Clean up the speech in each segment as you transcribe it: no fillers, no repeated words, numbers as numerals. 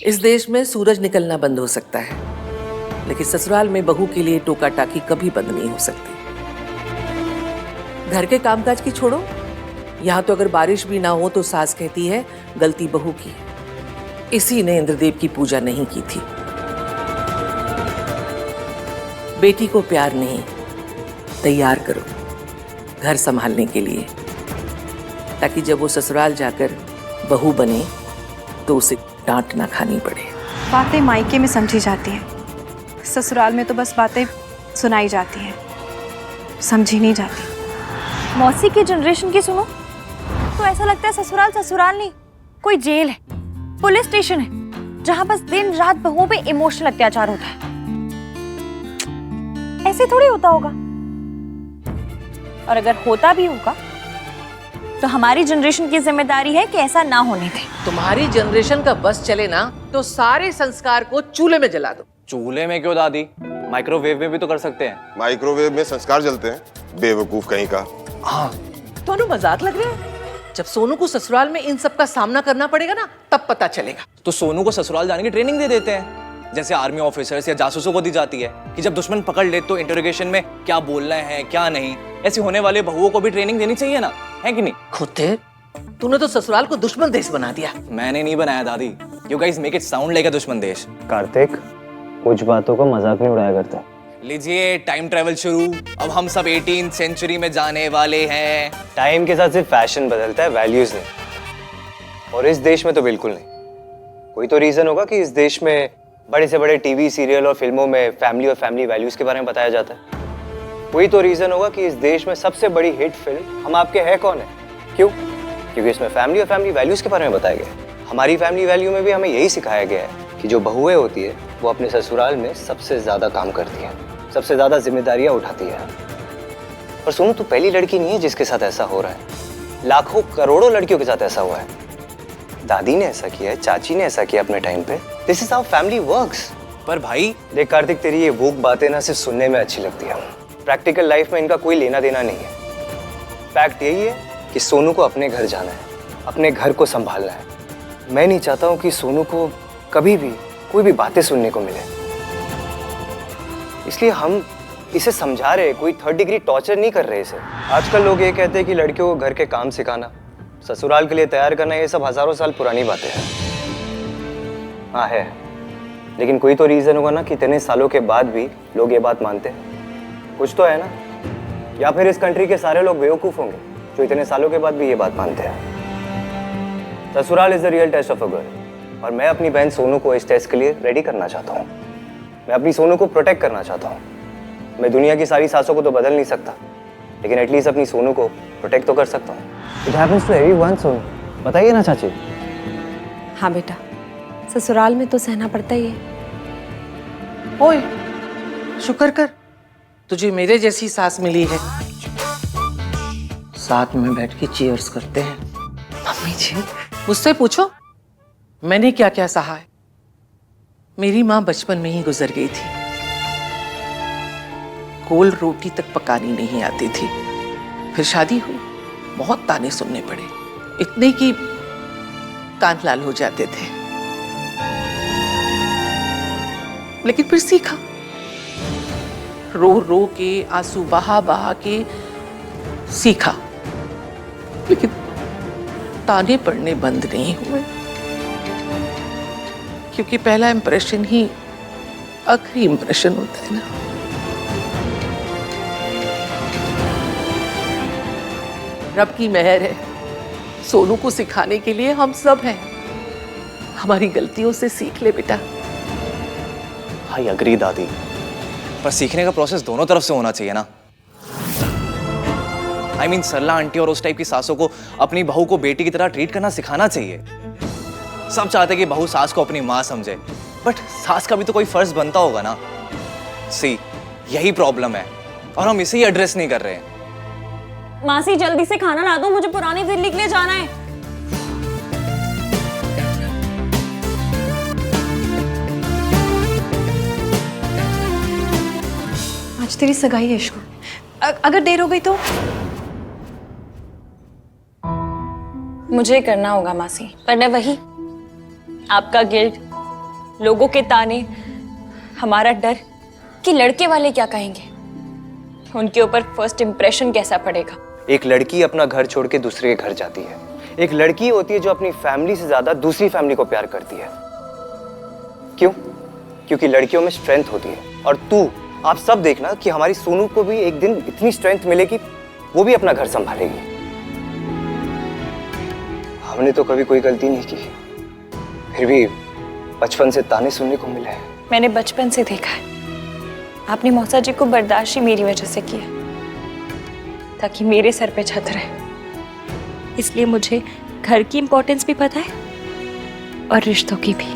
इस देश में सूरज निकलना बंद हो सकता है, लेकिन ससुराल में बहू के लिए टोका टाकी कभी बंद नहीं हो सकती। घर के कामकाज की छोड़ो, यहाँ तो अगर बारिश भी ना हो तो सास कहती है गलती बहू की है। इसी ने इंद्रदेव की पूजा नहीं की थी। बेटी को प्यार नहीं, तैयार करो घर संभालने के लिए, ताकि जब वो ससुराल जाकर बहू बने तो उसे डांट ना खानी पड़े। बातें मायके में समझी जाती हैं, ससुराल में तो बस बातें सुनाई जाती हैं, समझी नहीं जाती। मौसी की जनरेशन की सुनो तो ऐसा लगता है ससुराल ससुराल नहीं, कोई जेल है, पुलिस स्टेशन है, जहां बस दिन रात बहुओं पे इमोशनल अत्याचार होता है। ऐसे थोड़ी होता होगा, और अगर होता भी होगा तो हमारी जनरेशन की जिम्मेदारी है कि ऐसा ना होने दें। तुम्हारी जनरेशन का बस चले ना तो सारे संस्कार को चूल्हे में जला दो। चूल्हे में क्यों दादी, माइक्रोवेव में भी तो कर सकते हैं। माइक्रोवेव में संस्कार जलते हैं, बेवकूफ कहीं का। हाँ दोनों मजाक लग रहे हैं। जब सोनू को ससुराल में इन सब का सामना करना पड़ेगा ना, तब पता चलेगा। तो सोनू को ससुराल जाने की ट्रेनिंग दे देते हैं, जैसे आर्मी ऑफिसर्स या जासूसों को दी जाती है कि जब दुश्मन पकड़ ले तो इंटरोगेशन में क्या बोलना है क्या नहीं। ऐसे होने वाले बहुओं को भी ट्रेनिंग देनी चाहिए ना, है कि नहीं? खुद तूने तो ससुराल को दुश्मन देश बना दिया। मैंने नहीं बनाया दादी, you guys make it sound like अ दुश्मन देश। कार्तिक, कुछ बातों को मजाक नहीं उड़ाया करता। लीजिए टाइम ट्रेवल शुरू। अब हम सब 18th सेंचुरी में जाने वाले हैं। टाइम के साथ सिर्फ फैशन बदलता है, वैल्यूज नहीं। और इस देश में तो बिल्कुल नहीं। कोई तो रीजन होगा कि इस देश में बड़े से बड़े टीवी सीरियल और फिल्मों में फैमिली और फैमिली वैल्यूज के बारे में बताया जाता है। कोई तो रीजन होगा कि इस देश में सबसे बड़ी हिट फिल्म हम आपके है कौन है। क्यों? क्योंकि इसमें फैमिली और फैमिली वैल्यूज के बारे में बताया गया है। हमारी फैमिली वैल्यू में भी हमें यही सिखाया गया है कि जो बहुएं होती है वो अपने ससुराल में सबसे ज्यादा काम करती है, सबसे ज्यादा जिम्मेदारियां उठाती है। और सुनो, तू पहली लड़की नहीं है जिसके साथ ऐसा हो रहा है। लाखों करोड़ों लड़कियों के साथ ऐसा हुआ है। दादी ने ऐसा किया है, चाची ने ऐसा किया अपने टाइम पे। This is how family works. पर भाई देख कार्तिक, तेरी ये वोक बातें ना सिर्फ सुनने में अच्छी लगती है, प्रैक्टिकल लाइफ में इनका कोई लेना देना नहीं है। फैक्ट यही है कि सोनू को अपने घर जाना है, अपने घर को संभालना है। मैं नहीं चाहता हूँ कि सोनू को कभी भी कोई भी बातें सुनने को मिले, इसलिए हम इसे समझा रहे, कोई 3rd डिग्री टॉर्चर नहीं कर रहे इसे। आजकल लोग ये कहते हैं कि लड़कियों को घर के काम सिखाना, ससुराल के लिए तैयार करना, ये सब हजारों साल पुरानी बातें हैं। हाँ है, लेकिन कोई तो रीजन होगा ना कि इतने सालों के बाद भी लोग ये बात मानते हैं। कुछ तो है ना, या फिर इस कंट्री के सारे लोग बेवकूफ होंगे जो इतने सालों के बाद भी ये बात मानते हैं। ससुराल is the real test of a girl, और मैं अपनी बहन सोनू को इस टेस्ट के लिए रेडी करना चाहता हूँ। मैं अपनी सोनू को प्रोटेक्ट करना चाहता हूँ। मैं दुनिया की सारी सासों को तो बदल नहीं सकता, लेकिन एटलीस्ट अपनी सोनू को प्रोटेक्ट तो कर सकता हूँ। It happens to everyone Sonu, बताइए ना चाची। हाँ बेटा, ससुराल में तो सहना पड़ता ही है। ओए, शुक्र कर तुझे मेरे जैसी सास मिली है। साथ में बैठ के चीयर्स करते हैं। मम्मी जी, मुझसे पूछो मैंने क्या क्या सहा है। मेरी माँ बचपन में ही गुजर गई थी। गोल रोटी तक पकानी नहीं आती थी। फिर शादी हुई, बहुत ताने सुनने पड़े, इतने कि कान लाल हो जाते थे। लेकिन फिर सीखा, रो रो के, आंसू बहा बहा के सीखा। लेकिन ताने पड़ने बंद नहीं हुए, क्योंकि पहला इंप्रेशन ही आखिरी इंप्रेशन होता है ना। रब की मेहर है, सोनू को सिखाने के लिए हम सब हैं। हमारी गलतियों से सीख ले बेटा। आई अग्री दादी, पर सीखने का प्रोसेस दोनों तरफ से होना चाहिए ना। आई मीन सरला आंटी और उस टाइप की सासों को अपनी बहू को बेटी की तरह ट्रीट करना सिखाना चाहिए। सब चाहते कि बहू सास को अपनी माँ समझे, बट सास का भी तो कोई फर्ज बनता होगा ना। सी, यही प्रॉब्लम है और हम इसे ही एड्रेस नहीं कर रहे हैं। मासी जल्दी से खाना ला दो, मुझे पुरानी दिल्ली के लिए जाना है। आज तेरी सगाई है यशु, अगर देर हो गई तो? मुझे करना होगा मासी, पर वही आपका गिल्ट, लोगों के ताने, हमारा डर कि लड़के वाले क्या कहेंगे, उनके ऊपर फर्स्ट इंप्रेशन कैसा पड़ेगा। एक लड़की अपना घर छोड़ के दूसरे के घर जाती है। एक लड़की होती है जो अपनी फैमिली से ज्यादा दूसरी फैमिली को प्यार करती है। क्यों? क्योंकि लड़कियों में स्ट्रेंथ होती है। और तू, आप सब देखना कि हमारी सोनू को भी एक दिन इतनी स्ट्रेंथ मिलेगी, वो भी अपना घर संभालेगी। हमने तो कभी कोई गलती नहीं की, फिर भी बचपन से ताने सुनने को मिले हैं। मैंने बचपन से देखा है, आपने मौसा जी को बर्दाश्त ही मेरी वजह से किया, ताकि मेरे सर पे छत रहे। इसलिए मुझे घर की इंपॉर्टेंस भी पता है और रिश्तों की भी।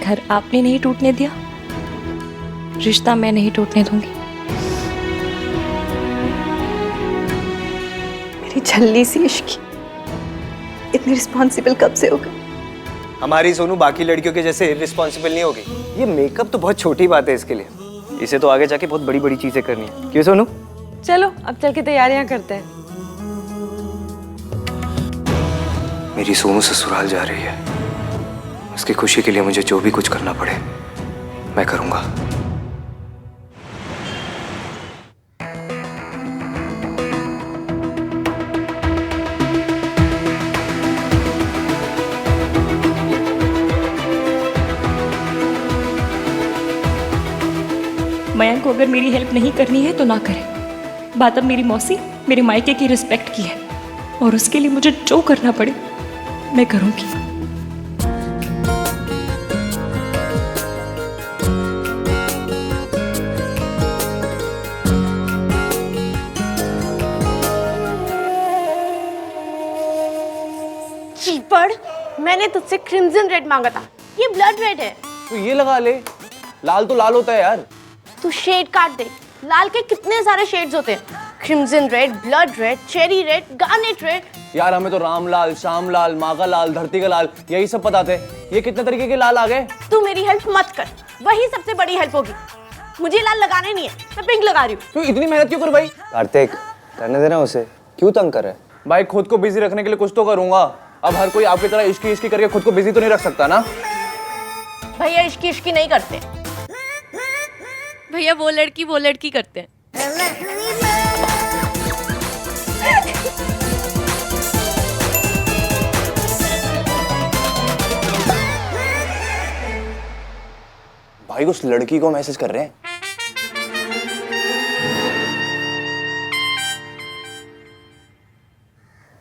घर आपने नहीं टूटने दिया, रिश्ता मैं नहीं टूटने दूंगी। मेरी छल्ली सी इश्क इतनी रिस्पॉन्सिबल कब से हो गई? हमारी सोनू बाकी लड़कियों के जैसे रिस्पॉन्सिबल नहीं होगी। ये मेकअप तो बहुत छोटी बात है इसके लिए, इसे तो आगे जाके बहुत बड़ी बड़ी चीजें करनी है। क्यों सोनू? चलो अब चल के तैयारियां करते हैं। मेरी सोनू ससुराल जा रही है, उसकी खुशी के लिए मुझे जो भी कुछ करना पड़े मैं करूंगा। मयंक को अगर मेरी हेल्प नहीं करनी है तो ना करे। बात अब मेरी मौसी, मेरे मायके की रिस्पेक्ट की है और उसके लिए मुझे जो करना पड़े मैं करूंगी। चीपड़, मैंने तुझसे क्रिम्सन रेड मांगा था, ये ब्लड रेड है। तो ये लगा ले, लाल तो लाल होता है यार। तू शेड काट दे, लाल के कितने सारे शेड्स होते हैं, crimson red, blood red, cherry red, garnet red. यार हमें तो राम लाल, श्याम लाल, माँ का लाल, धरती का लाल, यही सब पता थे। ये कितने तरीके के लाल आ गए। तू मेरी हेल्प मत कर, वही सबसे बड़ी हेल्प होगी। मुझे लाल लगाने नहीं है, मैं पिंक लगा रही हूँ। तू इतनी मेहनत क्यों कर भाई? कार्तिक, करने देना उसे, क्यों तंग कर रहा है? भाई खुद को बिजी रखने के लिए कुछ तो करूंगा। अब हर कोई आपकी तरह इश्की इश्की करके खुद को बिजी तो नहीं रख सकता ना। भैया इश्की इश्की नहीं करते, भैया वो लड़की करते हैं। भाई उस लड़की को मैसेज कर रहे हैं।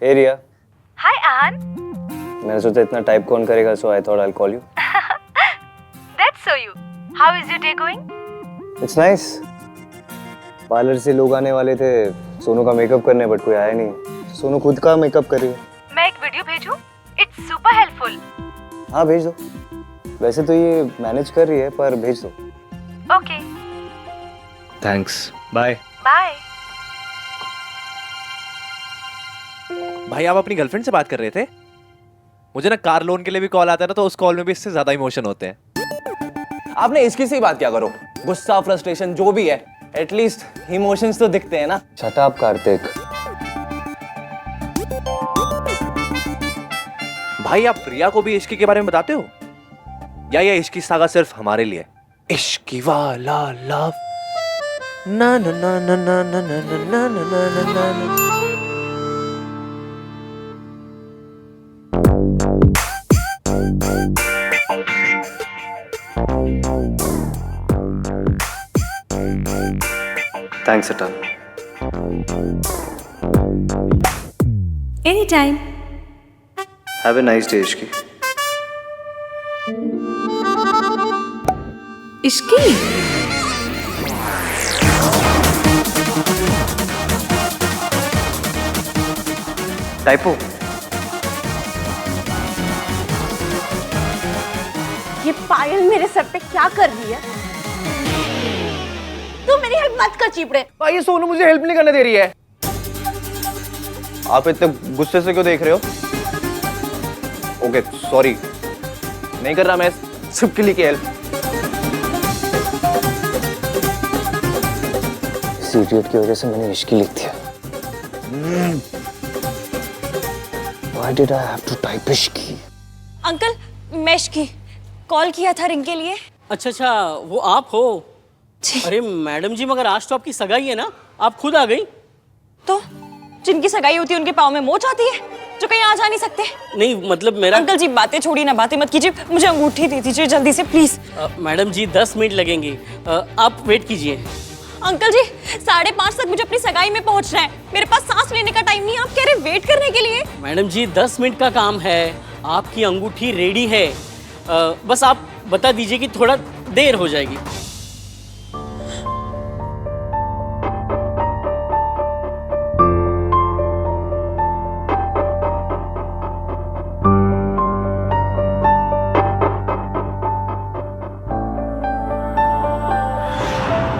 हे रिया। हाय आन। मैंने सोचा इतना टाइप कौन करेगा, so I thought I will call you. That's so you. How is your day going? It's nice. Parlour से लोग आने वाले थे सोनू का मेकअप करने, बट कोई आया नहीं। सोनू खुद का मेकअप कर रही है। मैं एक वीडियो भेजूं? It's super helpful. हाँ भेज दो। वैसे तो ये मैनेज कर रही है, पर भेज दो। ओके। Thanks, bye. बाय। भाई आप अपनी गर्लफ्रेंड से बात कर रहे थे? मुझे ना कार लोन के लिए भी कॉल आता है ना, तो उस कॉल में भी इससे ज्यादा इमोशन होते हैं। आपने इसकी से ही बात क्या करो, गुस्सा, फ्रस्ट्रेशन जो भी है, एटलीस्ट इमोशंस तो दिखते हैं ना। Shut up Kartik. भाई आप प्रिया को भी इश्की के बारे में बताते हो, या ये इश्की सागा सिर्फ हमारे लिए? इश्की वाला लव ना ना ना ना ना ना ना ना ना ना ना ना। Thanks Atal. Anytime. Have a nice day Ishki. Ishki? Typo. ये पायल मेरे सर पे क्या कर रही है? तू मेरी हेल्प मत कर चीपड़े। भाई ये सोनू मुझे हेल्प नहीं करने दे रही है। आप इतने गुस्से से क्यों देख रहे हो? ओके सॉरी, नहीं कर रहा मैं सबके लिए की हेल्प। इस इडियट की वजह से मैंने इश्की लिख दिया। Why did I have to type Ishki? Uncle मैं इश्की, कॉल किया था रिंग के लिए। अच्छा, वो आप हो? जी। अरे मैडम जी, मगर आज तो आपकी सगाई है ना, आप खुद आ गई। तो जिनकी सगाई होती है उनके पाँव में मोच आती है, जो कहीं आ जा नहीं सकते। नहीं मतलब मेरा अंकल जी बातें छोड़िए ना, बातें मत कीजिए, मुझे अंगूठी दे दीजिए जल्दी से प्लीज। मैडम जी 10 मिनट लगेंगे, आप वेट कीजिए। अंकल जी 5:30 तक मुझे अपनी सगाई में पहुंचना है, मेरे पास सांस लेने का टाइम नहीं है, आप कह रहे वेट करने के लिए। मैडम जी 10 मिनट का काम है, आपकी अंगूठी रेडी है, बस आप बता दीजिए कि थोड़ा देर हो जाएगी।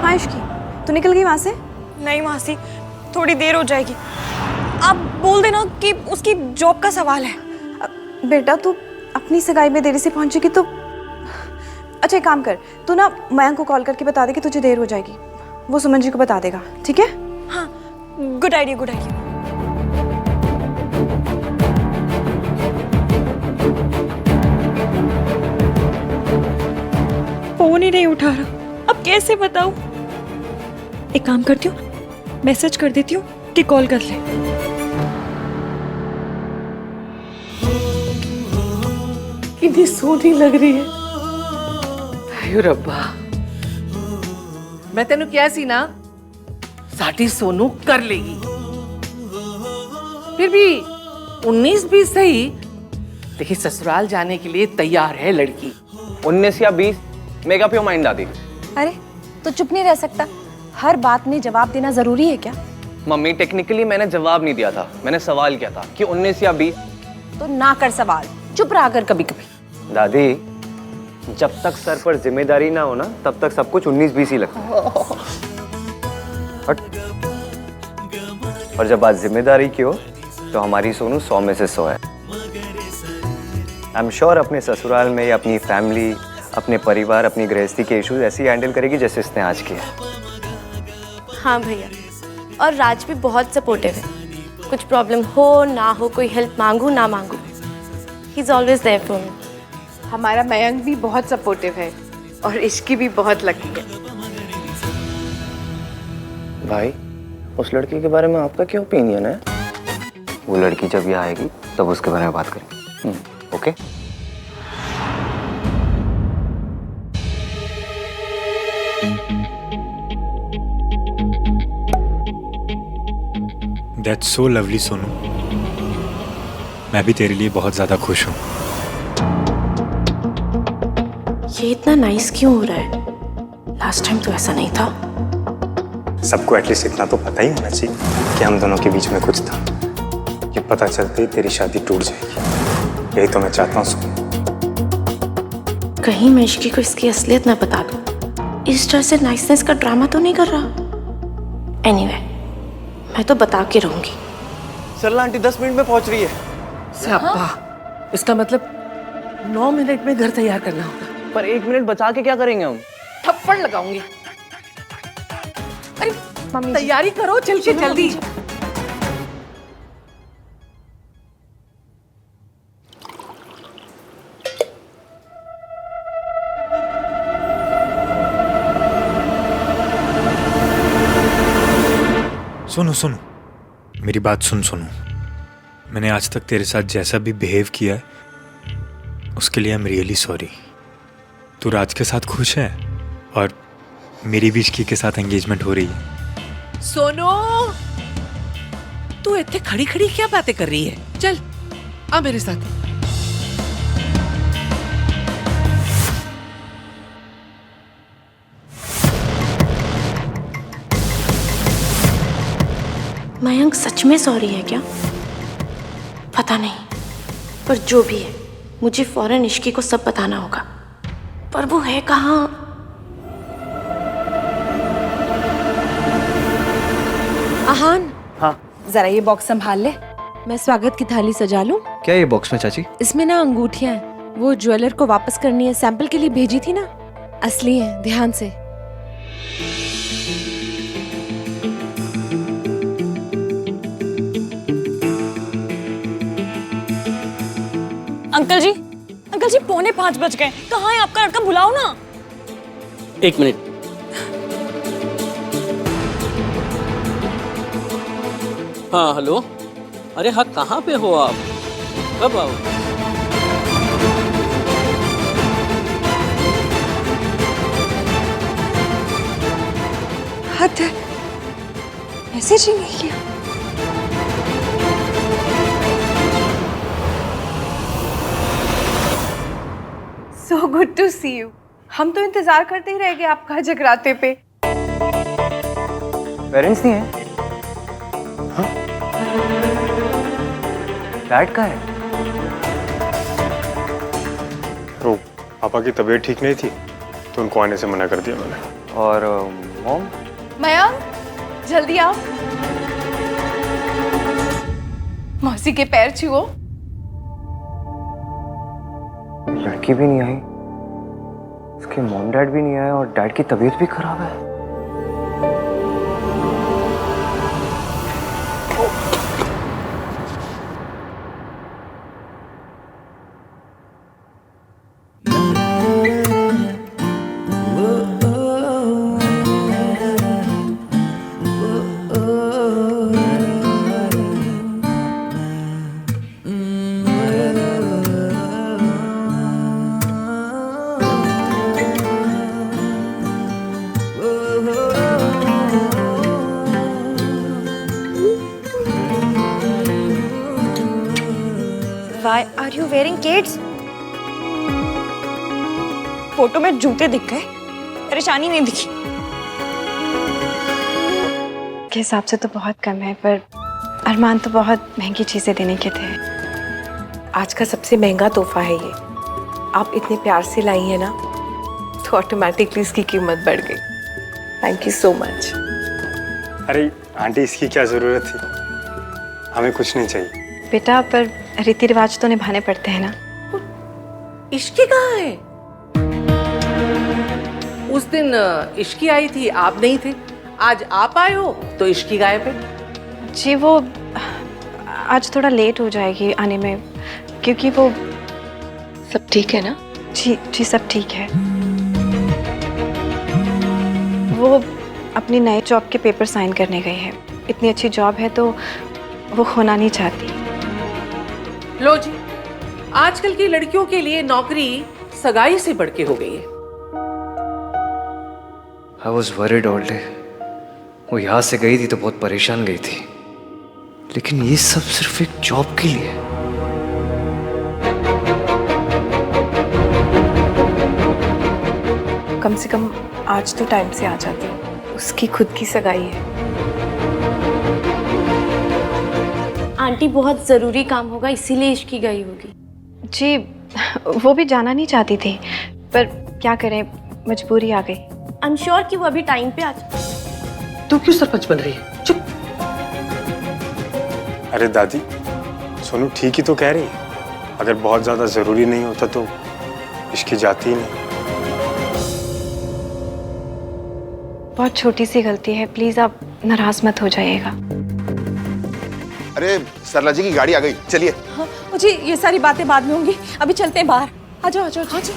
हाँ इश्की, तू निकल गई वहाँ से? नहीं मासी, थोड़ी देर हो जाएगी। आप बोल देना कि उसकी जॉब का सवाल है। बेटा तू अपनी सगाई में देरी से पहुंचेगी तो अच्छा एक काम कर, तू ना मयंक को कॉल करके बता दे कि तुझे देर हो जाएगी, वो सुमन जी को बता देगा, ठीक है? हाँ, good idea, good idea. Phone ही नहीं उठा रहा, अब कैसे बताऊं? एक काम करती हूँ, मैसेज कर देती हूँ कि कॉल कर ले। कितनी सोनी लग रही है। आयो रब्बा, मैं तेनू क्या सी ना, साडी सोनू कर लेगी। फिर भी 19-20 सही, लेकिन ससुराल जाने के लिए तैयार है लड़की। 19 या 20 मेगा प्योर माइंड दादी। अरे तो चुप नहीं रह सकता, हर बात में जवाब देना जरूरी है क्या? मम्मी टेक्निकली मैंने जवाब नहीं दिया था, मैंने सवाल किया था कि 19 या 20। तो ना कर सवाल, चुप रहा कर कभी कभी। दादी जब तक सर पर जिम्मेदारी ना हो ना, तब तक सब कुछ 19-20 ही लगता है। और जब बात जिम्मेदारी की हो तो हमारी सोनू 100 में से 100 है। आई एम श्योर अपने ससुराल में या अपनी फैमिली, अपने परिवार, अपनी गृहस्थी के इश्यूज ऐसे ही हैंडल करेगी जैसे इसने आज किया। हाँ भैया, और राज भी बहुत सपोर्टिव है, कुछ प्रॉब्लम हो ना हो, कोई हेल्प मांगू ना मांगू, he is always there for me. हमारा मयंक भी बहुत सपोर्टिव है और इश्की भी बहुत लकी है। भाई उस लड़की के बारे में आपका क्या ओपिनियन है? वो लड़की जब यहाँ आएगी तब उसके बारे में बात करेंगे। Okay? That's so lovely Sonu, मैं भी तेरे लिए बहुत ज्यादा खुश हूँ। ये इतना नाइस क्यों हो रहा है? लास्ट टाइम तो ऐसा नहीं था। सबको एटलीस्ट इतना तो पता ही होना चाहिए कि हम दोनों के बीच में कुछ था। ये पता चलते ही तेरी शादी टूट जाएगी, यही तो मैं चाहता हूँ सोनू। कहीं मैं इश्की को इसकी असलियत ना बता दूं। इस तरह से नाइसनेस का ड्रामा तो नहीं कर रहा। एनीवे, मैं तो बता के रहूंगी। सरला आंटी 10 मिनट में पहुंच रही है। सापा, इसका मतलब 9 मिनट में घर तैयार करना होगा। पर 1 मिनट बचा के क्या करेंगे हम? थप्पड़ लगाऊंगी। अरे मम्मी तैयारी करो, चल के जल्दी। सुनो सुनो, मेरी बात सुन सुनो। मैंने आज तक तेरे साथ जैसा भी बिहेव किया है उसके लिए आई एम रियली सॉरी। तू राज के साथ खुश है और मेरी भी इश्की के साथ एंगेजमेंट हो रही है। सोनू, तू इतने खड़ी खड़ी क्या बातें कर रही है? चल आ मेरे साथ। मयंक सच में सॉरी है क्या? पता नहीं, पर जो भी है मुझे फौरन इश्की को सब बताना होगा। पर वो है कहाँ? आहान, हाँ जरा ये बॉक्स संभाल ले, मैं स्वागत की थाली सजा लूं। क्या ये बॉक्स में चाची? इसमें ना अंगूठियां हैं, वो ज्वेलर को वापस करनी है, सैंपल के लिए भेजी थी ना, असली है, ध्यान से। अंकल जी अंकल जी 4:45 बज गए, कहाँ है आपका लड़का? बुलाओ ना। एक मिनट। हाँ हेलो। अरे हाँ, कहाँ पे हो आप? कब आओ? हद है, मैसेज ही नहीं किया। So good to see you. हम तो इंतजार करते ही रह गए आपका जगराते पे। पेरेंट्स नहीं है? हाँ? डैड का है? तो पापा की तबीयत ठीक नहीं थी तो उनको आने से मना कर दिया मैंने। और मॉम? मयंक, जल्दी आओ। मौसी के पैर छुओ। लड़की भी नहीं आई, उसके मॉम डैड भी नहीं आए और डैड की तबीयत भी खराब है। Why are you wearing kids? Photo में जूते दिख गए, परेशानी नहीं दिखी। के हिसाब से तो बहुत कम है, पर अरमान तो बहुत महंगी चीजें देने के थे। आज का सबसे महंगा तोहफा है ये। आप इतने प्यार से लाई है ना, तो ऑटोमेटिकली इसकी कीमत बढ़ गई। Thank you so much. अरे आंटी, इसकी क्या जरूरत थी? हमें कुछ नहीं चाहिए। बेटा, पर रीति रिवाज तो निभाने पड़ते हैं ना। इश्की कहाँ है? उस दिन इश्की आई थी, आप नहीं थे। आज आप आए हो तो इश्की गायब है। जी वो आज थोड़ा लेट हो जाएगी आने में, क्योंकि वो। सब ठीक है ना? जी जी, सब ठीक है। वो अपनी नए जॉब के पेपर साइन करने गई है। इतनी अच्छी जॉब है तो वो खोना नहीं चाहती। लो जी, आजकल की लड़कियों के लिए नौकरी सगाई से बढ़ के हो गई है। I was worried all day. वो यहाँ से गई थी तो बहुत परेशान गई थी, लेकिन ये सब सिर्फ एक जॉब के लिए। कम से कम आज तो टाइम से आ जाती। उसकी खुद की सगाई है। आंटी बहुत ज़रूरी काम होगा इसीलिए इश्की गई होगी। जी वो भी जाना नहीं चाहती थी, पर क्या करें, मजबूरी आ गई। आई एम श्योर कि वो अभी टाइम पे आ जाए। तू क्यों सरपंच बन रही है? चुप। अरे दादी, सोनू ठीक ही तो कह रही है। अगर बहुत ज्यादा जरूरी नहीं होता तो इश्की जाती ही नहीं। बहुत छोटी सी गलती है, प्लीज आप नाराज मत हो जाइएगा। अरे सरला जी की गाड़ी आ गई, चलिए। हाँ, मुझे ये सारी बातें बाद में होंगी, अभी चलते हैं बाहर। आ जाओ आ जाओ। हाँ जी।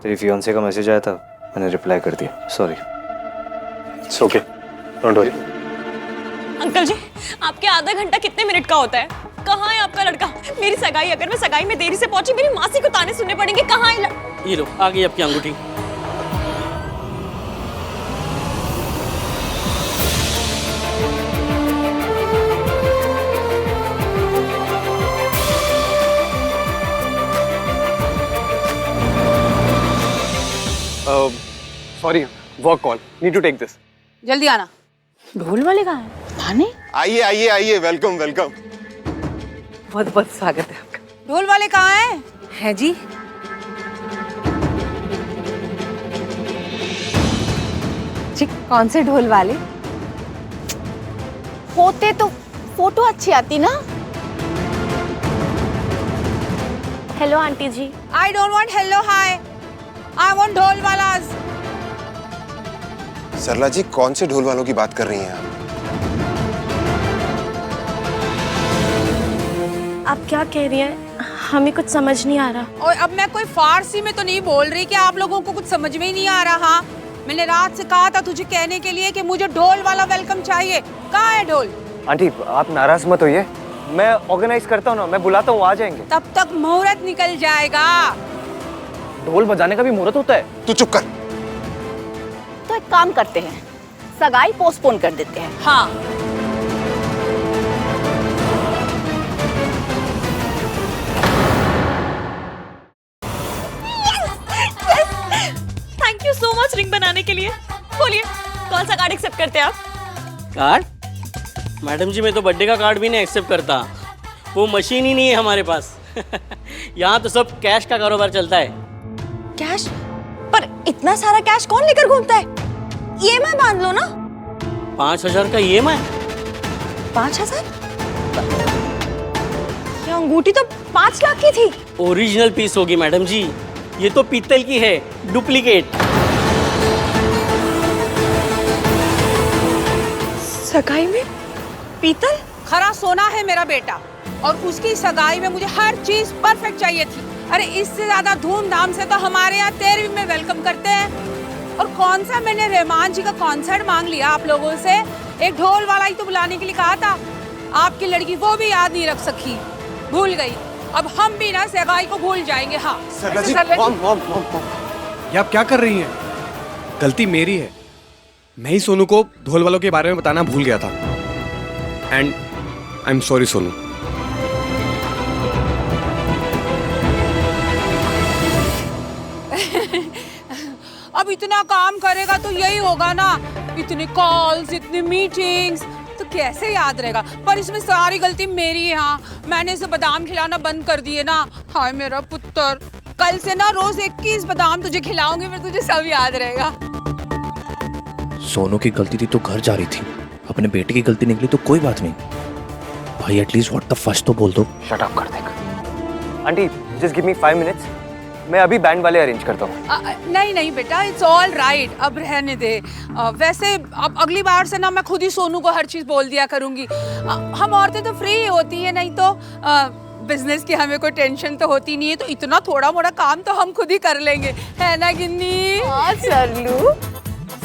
तेरी फियांसे का मैसेज आया था, मैंने रिप्लाई कर दिया। Sorry. It's okay, don't worry. Uncle ji, आपके आधा घंटा कितने मिनट का होता है? कहाँ है आपका लड़का? मेरी सगाई, अगर मैं सगाई में देरी से पहुंची मेरी मासी को ताने सुनने पड़ेंगे। कहाँ है ये लो, आ गई आपकी अंगूठी। Sorry, work call, need to take this. जल्दी आना। ढोल वाले कहाँ हैं? थाने? आइए आइए आइए, वेलकम वेलकम। बहुत बहुत स्वागत है आपका। ढोल वाले कहाँ हैं? है जी। जी कौन से ढोल वाले? होते तो फोटो अच्छी आती ना। Hello aunty ji. I don't want hello hi, I want dhol walas. सरला जी, कौन से ढोल वालों की बात कर रही हैं आप? आप क्या कह रही हैं? हमें कुछ समझ नहीं आ रहा। और अब मैं कोई फारसी में तो नहीं बोल रही कि आप लोगों को कुछ समझ में ही नहीं आ रहा। मैंने रात से कहा था तुझे कहने के लिए कि मुझे ढोल वाला वेलकम चाहिए। कहाँ है ढोल? आंटी आप नाराज मत होइए, मैं ऑर्गेनाइज करता हूँ ना, मैं बुलाता हूँ, आ जाएंगे। तब तक मुहूर्त निकल जाएगा। ढोल बजाने का भी मुहूर्त होता है? तू चुप कर। तो एक काम करते हैं, सगाई पोस्टपोन कर देते हैं। हाँ। Thank you so much ring बनाने के लिए। बोलिए कौन सा कार्ड एक्सेप्ट करते हैं आप? कार्ड? मैडम जी मैं तो बर्थडे का कार्ड भी नहीं एक्सेप्ट करता, वो मशीन ही नहीं है हमारे पास। यहाँ तो सब कैश का कारोबार चलता है। कैश? पर इतना सारा कैश कौन लेकर घूमता है? EMI बांध लो ना। 5,000 का EMI? 5,000? ये अंगूठी तो 5 लाख की थी। ओरिजिनल पीस होगी मैडम जी, ये तो पीतल की है, डुप्लीकेट। सगाई में पीतल? खरा सोना है मेरा बेटा, और उसकी सगाई में मुझे हर चीज परफेक्ट चाहिए थी। अरे इससे ज्यादा धूमधाम से तो हमारे यहाँ 13वीं में वेलकम करते हैं। और कौन सा मैंने रहमान जी का कॉन्सर्ट मांग लिया आप लोगों से, एक ढोल वाला ही तो बुलाने के लिए कहा था। आपकी लड़की वो भी याद नहीं रख सकी, भूल गई। अब हम भी ना सगाई को भूल जाएंगे। हाँ सरला जी, ये आप क्या कर रही हैं? गलती मेरी है, मैं ही सोनू को ढोल वालों के बारे में बताना भूल गया था। And I am sorry Sonu. अब इतना काम करेगा तो यही होगा ना, इतने कॉल्स, इतनी मीटिंग्स, तो कैसे याद रहेगा। पर इसमें सारी गलती मेरी है। हाँ, मैंने इसे बादाम खिलाना बंद कर दिए ना। हाय मेरा पुत्र, कल से ना रोज 21 बादाम तुझे खिलाऊंगी, फिर तुझे सब याद रहेगा। सोनू की गलती थी तो घर जा रही थी, अपने बेटे की गलती निकली तो कोई बात नहीं। भाई एटलीस्ट व्हाट द फर्स्ट तो बोल दो। शट अप कर देगा। Aunty just give me 5 minutes, मैं अभी बैंड वाले अरेंज करता हूँ। नहीं नहीं बेटा, इट्स ऑल राइट, अब रहने दे। वैसे अब अगली बार से ना मैं खुद ही सोनू को हर चीज बोल दिया करूंगी। हम औरतें तो फ्री होती है, नहीं तो बिजनेस की हमें कोई टेंशन तो होती नहीं है, तो इतना थोड़ा मोड़ा काम तो हम खुद ही कर लेंगे, है ना गिन्नी? हाँ सरलू,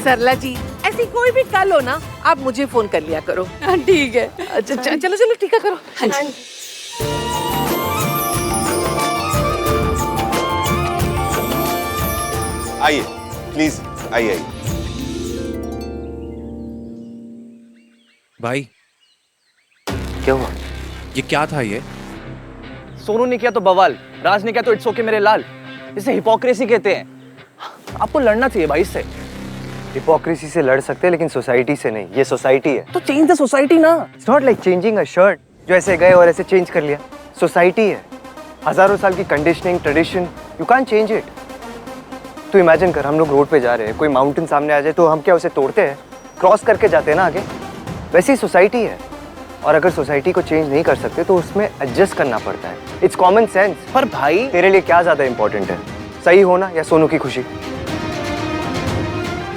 सरला जी ऐसी कोई भी कल हो ना, आप मुझे फोन कर लिया करो। ठीक है। अच्छा चलो चलो ठीक है करो। हाँ जी। आइए प्लीज, आइए। भाई क्या हुआ? ये क्या था? ये सोनू ने किया तो बवाल, राज ने किया तो इट्स ओके मेरे लाल। इसे हिपोक्रेसी कहते हैं। आपको लड़ना चाहिए भाई इससे। हिपोक्रेसी से लड़ सकते हैं लेकिन सोसाइटी से नहीं, ये सोसाइटी है। तो चेंज द सोसाइटी ना। It's not like changing a shirt, जो ऐसे गए और ऐसे चेंज कर लिया। सोसाइटी है, हजारों साल की conditioning, tradition, you can't change it. तो इमेजिन कर, हम लोग रोड पे जा रहे हैं, कोई माउंटेन सामने आ जाए तो हम क्या उसे तोड़ते हैं? क्रॉस करके जाते हैं ना आगे। वैसे ही सोसाइटी है, और अगर सोसाइटी को चेंज नहीं कर सकते तो उसमें एडजस्ट करना पड़ता है। It's common sense. पर भाई तेरे लिए क्या ज्यादा इंपॉर्टेंट है, सही होना या सोनू की खुशी?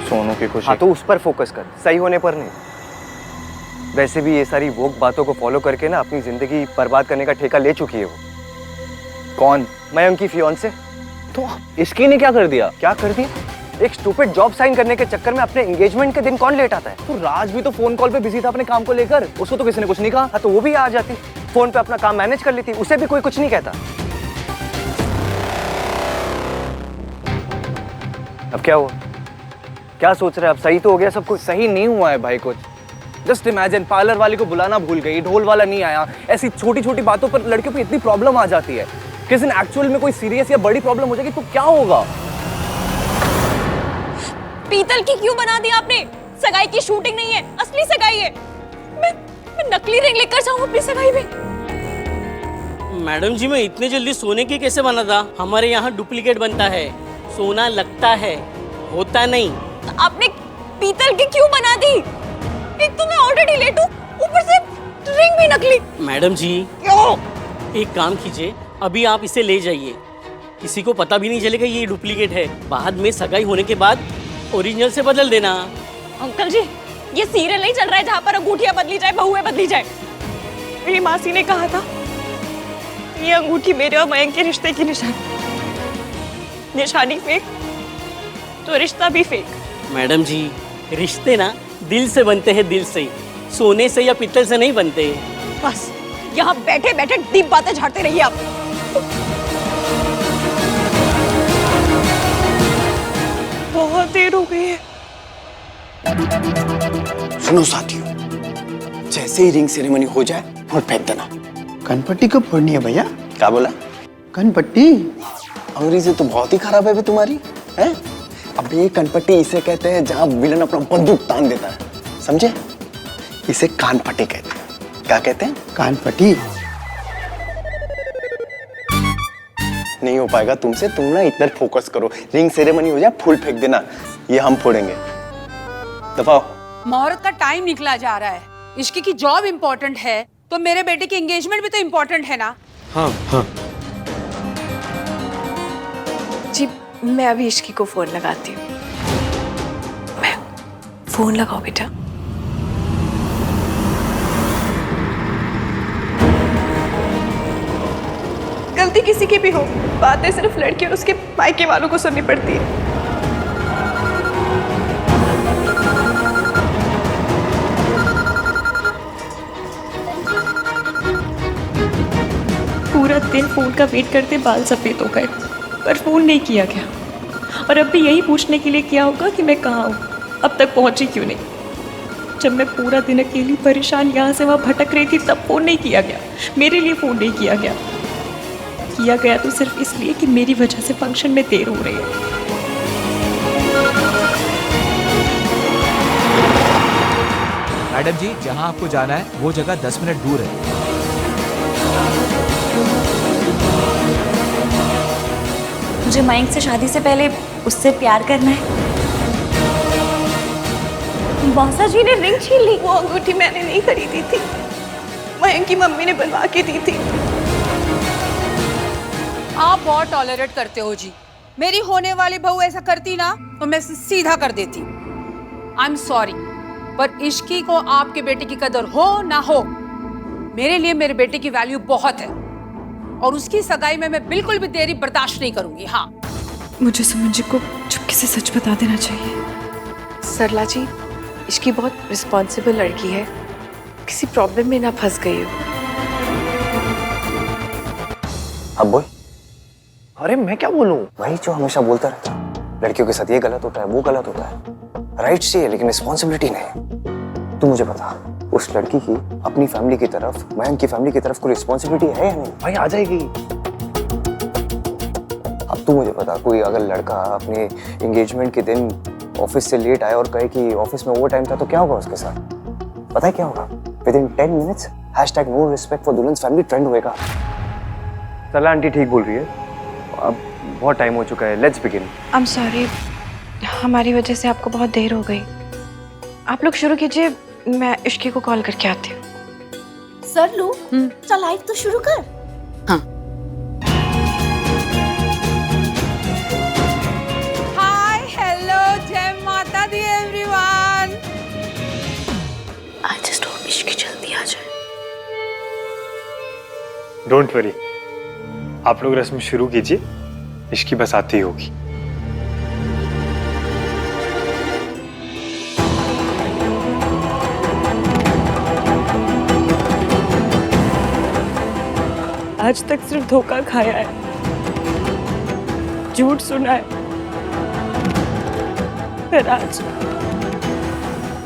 सोनू की खुशी। हाँ तो उस पर फोकस कर, सही होने पर नहीं। वैसे भी ये सारी वोक बातों को फॉलो करके ना अपनी जिंदगी बर्बाद करने का ठेका ले चुकी है वो। कौन? मैं उनकी फियांसे। तो इसकी ने क्या कर दिया? क्या कर दिया? एक स्टूपिड जॉब साइन करने के चक्कर में अपने एंगेजमेंट के दिन कौन लेट आता है? तो राज भी तो फोन कॉल पे बिजी था अपने काम को लेकर, उसको तो किसी ने कुछ नहीं कहा। हाँ तो वो भी आ जाती, फोन पे अपना काम मैनेज कर लेती, उसे भी कोई कुछ नहीं कहता। अब क्या हुआ? क्या सोच रहे हैं? अब सही तो हो गया सब कुछ? सही नहीं हुआ है भाई कुछ। जस्ट इमेजिन, पार्लर वाली को बुलाना भूल गई, ढोल वाला नहीं आया। ऐसी छोटी छोटी बातों पर लड़कियों को इतनी प्रॉब्लम आ जाती है। किसी दिन एक्चुअल में कोई सीरियस या बड़ी प्रॉब्लम हो जाएगी तो क्या होगा? पीतल की क्यों बना दी आपने? सगाई की शूटिंग नहीं है, असली सगाई है। मैं नकली रिंग लेकर जाऊं अपनी सगाई में? मैडम जी मैं इतने जल्दी सोने की कैसे बना था? हमारे यहाँ डुप्लीकेट बनता है, सोना लगता है, होता नहीं। तो आपने पीतल की क्यों बना दी? एक तो मैं ऑलरेडी लेट हूँ, ऊपर से रिंग भी नकली। मैडम जी क्यों? एक काम कीजिए, अभी आप इसे ले जाइए, किसी को पता भी नहीं चलेगा ये डुप्लीकेट है। बाद में सगाई होने के बाद ओरिजिनल से बदल देना। अंकल जी ये सीरियल नहीं चल रहा है जहाँ पर अंगूठियाँ बदली जाए, बहुएं बदली जाए। मेरी मासी ने कहा था ये अंगूठी मेरे और मयंक के रिश्ते की निशानी फेक तो रिश्ता भी फेक। मैडम जी, रिश्ते ना दिल से बनते हैं, दिल से ही, सोने से या पीतल से नहीं बनते। बस यहाँ बैठे बैठे डीप बातें झाड़ते रहिए आप। बहुत देर हो गई है। सुनो साथियों, जैसे ही रिंग सेरेमनी हो जाए फूल फेंक देना। कनपट्टी कब फोड़नी है भैया? क्या बोला? कनपट्टी? अंग्रेजी तो बहुत ही खराब है बे तुम्हारी, हैं? अब ये कनपट्टी इसे कहते हैं जहाँ विलन अपना बंदूक तान देता है, समझे? इसे कानपट्टी कहते हैं। क्या कहते हैं? कानपट्टी। नहीं हो पाएगा तुमसे, तुम ना इधर फोकस करो। रिंग सेरेमनी हो जाए फूल फेंक देना, ये हम फोड़ेंगे। दफाओ। मुहूर्त का टाइम निकला जा रहा है। इश्की की जॉब इम्पोर्टेंट है तो मेरे बेटे की एंगेजमेंट भी तो इम्पोर्टेंट है ना। हाँ हाँ जी, मैं अभी इश्की को फोन लगाती हूँ। मैं फोन लगाओ बेटा। गलती किसी की भी हो, बातें सिर्फ लड़की और उसके मायके वालों को सुननी पड़ती है। पूरा दिन फोन का वेट करते बाल सफेद हो गए, पर फोन नहीं किया गया। और अब भी यही पूछने के लिए किया होगा कि मैं कहाँ हूँ, अब तक पहुँची क्यों नहीं। जब मैं पूरा दिन अकेली परेशान यहाँ से वहाँ भटक रही थी तब फोन नहीं किया गया, मेरे लिए फोन नहीं किया गया। किया गया तो सिर्फ इसलिए कि मेरी वजह से फंक्शन में देर हो रही है। मैडम जी, जहां आपको जाना है वो जगह 10 मिनट दूर है। मुझे मयंक से शादी से पहले उससे प्यार करना है। मौसा जी ने रिंग छीन ली। वो अंगूठी मैंने नहीं खरीदी थी, मयंक की मम्मी ने बनवा के दी थी। आप बहुत टॉलरेट करते हो जी। मेरी होने वाली बहू ऐसा करती ना तो मैं सीधा कर देती। आई एम सॉरी, पर इश्की को आपके बेटे की कदर हो ना हो, मेरे लिए मेरे बेटे की वैल्यू बहुत है और उसकी सगाई में मैं बिल्कुल भी देरी बर्दाश्त नहीं करूंगी। हाँ, मुझे सुमन जी को चुपके से सच बता देना चाहिए। सरला जी, इश्की बहुत रिस्पॉन्सिबल लड़की है, किसी प्रॉब्लम में ना फंस गई हो। अब बोल। अरे मैं क्या बोलूं? वही जो हमेशा बोलता रहता है, लड़कियों के साथ ये गलत होता है, वो गलत होता है। राइट्स चाहिए लेकिन रिस्पॉन्सिबिलिटी नहीं। तू मुझे बता, उस लड़की की अपनी फैमिली की तरफ, मयंक की फैमिली की तरफ कोई रिस्पॉन्सिबिलिटी है या नहीं? भाई आ जाएगी। अब तू मुझे बता, कोई अगर लड़का अपने एंगेजमेंट के दिन ऑफिस से लेट आए और कहे कि ऑफिस में ओवर टाइम था, तो क्या होगा उसके साथ? पता है क्या होगा? Within 10 minutes #no respect for दुल्हन फैमिली ट्रेंड होएगा। सरला आंटी ठीक बोल रही है, अब बहुत टाइम हो चुका है, let's begin. I am sorry, हमारी वजह से आपको बहुत देर हो गई। आप लोग शुरू कीजिए, मैं इश्की को कॉल करके आती हूँ। सर लू, चल लाइव तो शुरू कर। हाँ। हाय, हेलो, जय माता दी everyone. I just hope Ishki जल्दी आ जाए। डोंट वरी, आप लोग रस्म शुरू कीजिए, इश्की बस आती ही होगी। आज तक सिर्फ धोखा खाया है, झूठ सुना है, पर आज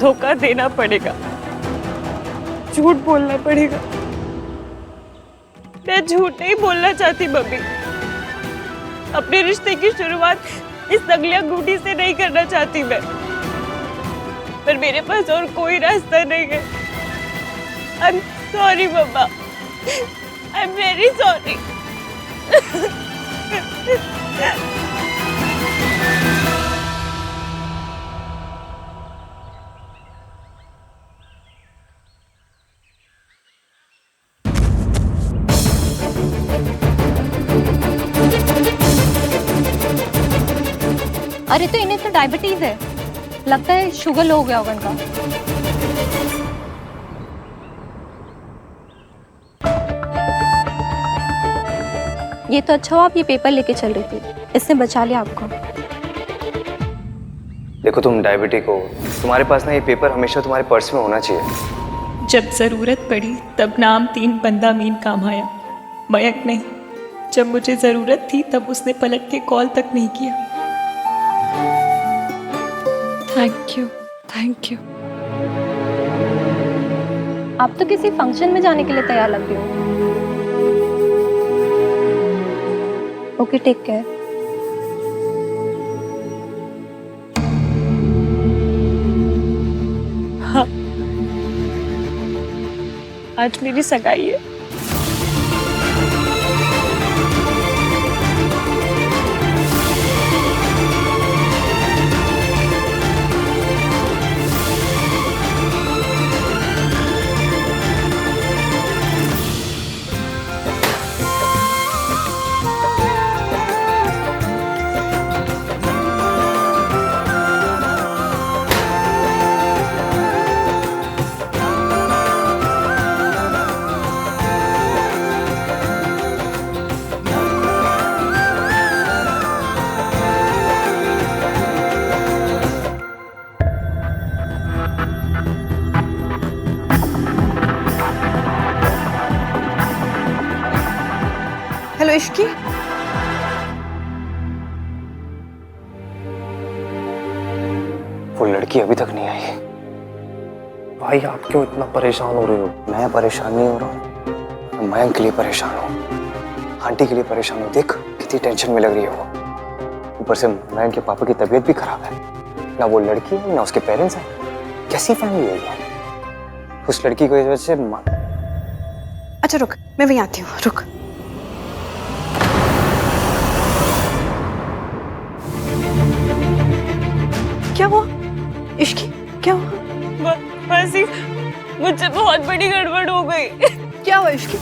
धोखा देना पड़ेगा, झूठ बोलना पड़ेगा। मैं झूठ नहीं बोलना चाहती मम्मी, अपने रिश्ते की शुरुआत इस नकली अंगूठी से नहीं करना चाहती मैं, पर मेरे पास और कोई रास्ता नहीं है। I am sorry mumma, I am very sorry. अरे तो इन्हें तो डायबिटीज है, लगता है शुगर लो हो गया होगा इनका। ये तो अच्छा हुआ आप ये पेपर लेके चल रही थी, इसने बचा लिया आपको। देखो तुम डायबिटिक हो, तुम्हारे पास ना ये पेपर हमेशा तुम्हारे पर्स में होना चाहिए। जब ज़रूरत पड़ी तब नाम 3 बंदा मीन काम आया, मयंक नहीं। जब मुझे ज़रूरत थी तब उसने पलट के कॉल तक नहीं किया। Thank you, thank you. आप तो किसी फंक्शन में जाने के लिए तैयार लग रही हो। Okay, take care. हाँ, आज मेरी सगाई है। हेलो इश्की, वो लड़की अभी तक नहीं आई। भाई आप क्यों इतना परेशान हो रहे हो? मैं परेशान नहीं हो रहा हूँ, मयंक के लिए परेशान हूँ, आंटी के लिए परेशान हूँ। देख कितनी टेंशन में लग रही है वो। ऊपर से मयंक के पापा की तबीयत भी खराब है। ना वो लड़की है ना उसके पेरेंट्स हैं। कैसी फैमिली है ये? उस लड़की की वजह से अच्छा रुक, मैं वहीं आती हूँ, रुक। क्या हुआ इश्की, क्या हुआ? बस ही मुझसे बहुत बड़ी गड़बड़ हो गई। क्या हुआ इश्की?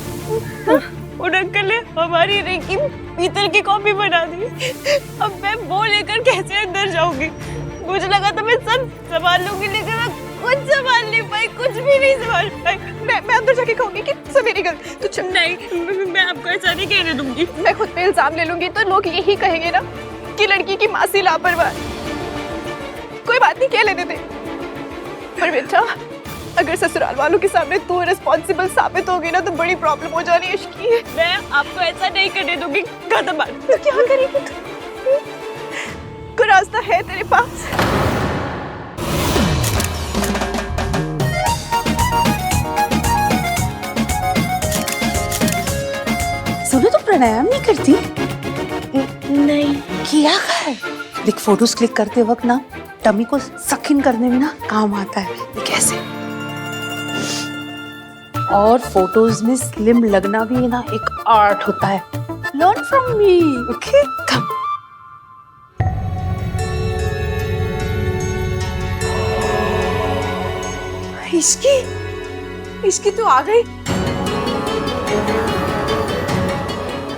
उन अंकल ने हमारी रिंग की पीतल की कॉपी बना दी। अब मैं वो लेकर कैसे अंदर जाऊंगी? मुझे लगा था मैं सब संभाल लूंगी, लेकिन मैं कुछ संभाल नहीं पाई, कुछ भी नहीं संभाल पाई। मैं अंदर जाके कहूंगी कि सब मेरी गलती। तू चल। नहीं, मैं आपको ऐसा नहीं कहने दूंगी। मैं खुद पे इल्जाम ले लूंगी तो लोग यही कहेंगे ना कि लड़की की मासी लापरवाह। कोई बात नहीं, कह लेने दे। पर बेटा, अगर ससुराल वालों के सामने तू रिस्पॉन्सिबल साबित होगी ना तो बड़ी प्रॉब्लम हो जानी है इश्की। मैं आपको ऐसा नहीं करने दूंगी। कदम बात। तो क्या करेगी तू? कोई रास्ता है तेरे पास? सुनो, तो प्राणायाम नहीं करती? नहीं किया कर। देख, फोटोज क्लिक करते वक्त ना टमी को सकिन करने में ना काम आता है। ये कैसे? और फोटोज में स्लिम लगना भी ना एक आर्ट होता है। Learn from me, okay? Come. Ishki तू आ गई।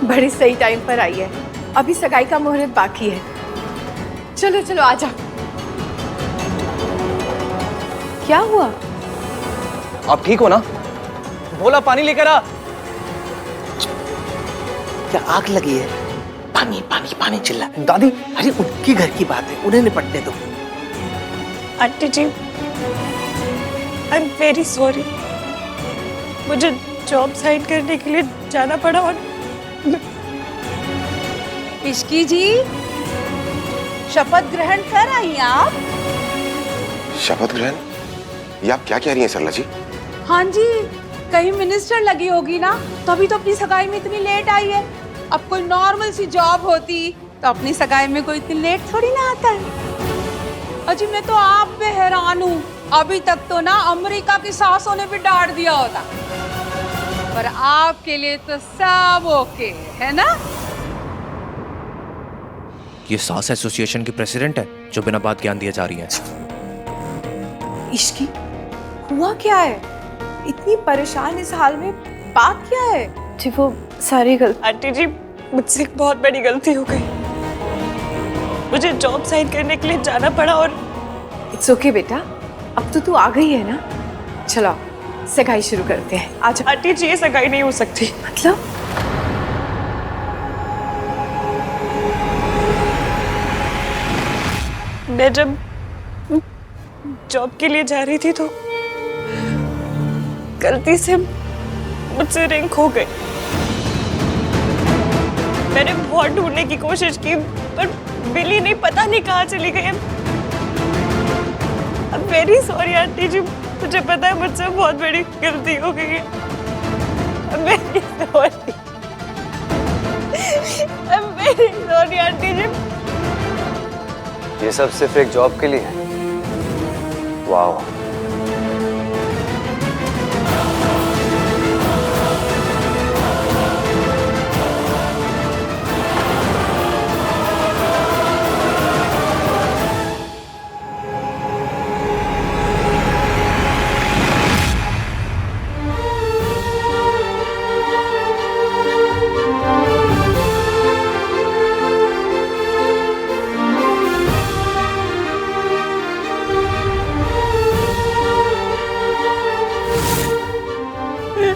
बड़ी सही टाइम पर आई है। अभी सगाई का मुहूर्त बाकी है। चलो चलो आजा। क्या हुआ? आप ठीक हो ना? बोला पानी लेकर आ। क्या आग लगी है? पानी पानी पानी चिल्ला। दादी, अरे उनकी घर की बात है, उन्हें निपटने दो। Aunty ji, I am very sorry. मुझे जॉब साइन करने के लिए जाना पड़ा। और इश्की जी, शपथ ग्रहण कर आई आप? शपथ ग्रहण? ये आप क्या कह रही हैं सरला जी? हाँ जी, कहीं मिनिस्टर लगी होगी ना, तभी तो अपनी सगाई में इतनी लेट आई है। अब कोई नॉर्मल सी जॉब होती तो अपनी सगाई में कोई इतनी लेट थोड़ी ना आता है। अजी मैं तो आप पे हैरान हूँ। अभी तक तो ना अमेरिका की सासों ने भी डांट दिया होता, पर आपके लिए तो सब ओके है ना? ये सास एसोसिएशन की प्रेसिडेंट है जो बिना बात ज्ञान दिए जा रही है। इश्की, हुआ क्या है? इतनी परेशान इस हाल में, बात क्या है? जी वो सारी गलती। आंटी जी, मुझसे एक बहुत बड़ी गलती हो गई। मुझे जॉब साइन करने के लिए जाना पड़ा। और इट्स ओके बेटा, अब तो तू आ गई है ना। चलो सगाई शुरू करते हैं। आज आंटी जी, ये सगाई नहीं हो सकती। मतलब? मैं जब जॉब के लिए जा रही थी तो गलती से मुझसे रिंग खो गई। मैंने बहुत ढूंढने की कोशिश की पर मिली नहीं, पता नहीं कहाँ चली गई। I'm very sorry आंटी जी, मुझे पता है मुझसे बहुत बड़ी गलती हो गई है। I'm very sorry। I'm very sorry aunty ji. ये सब सिर्फ एक जॉब के लिए है? वाह।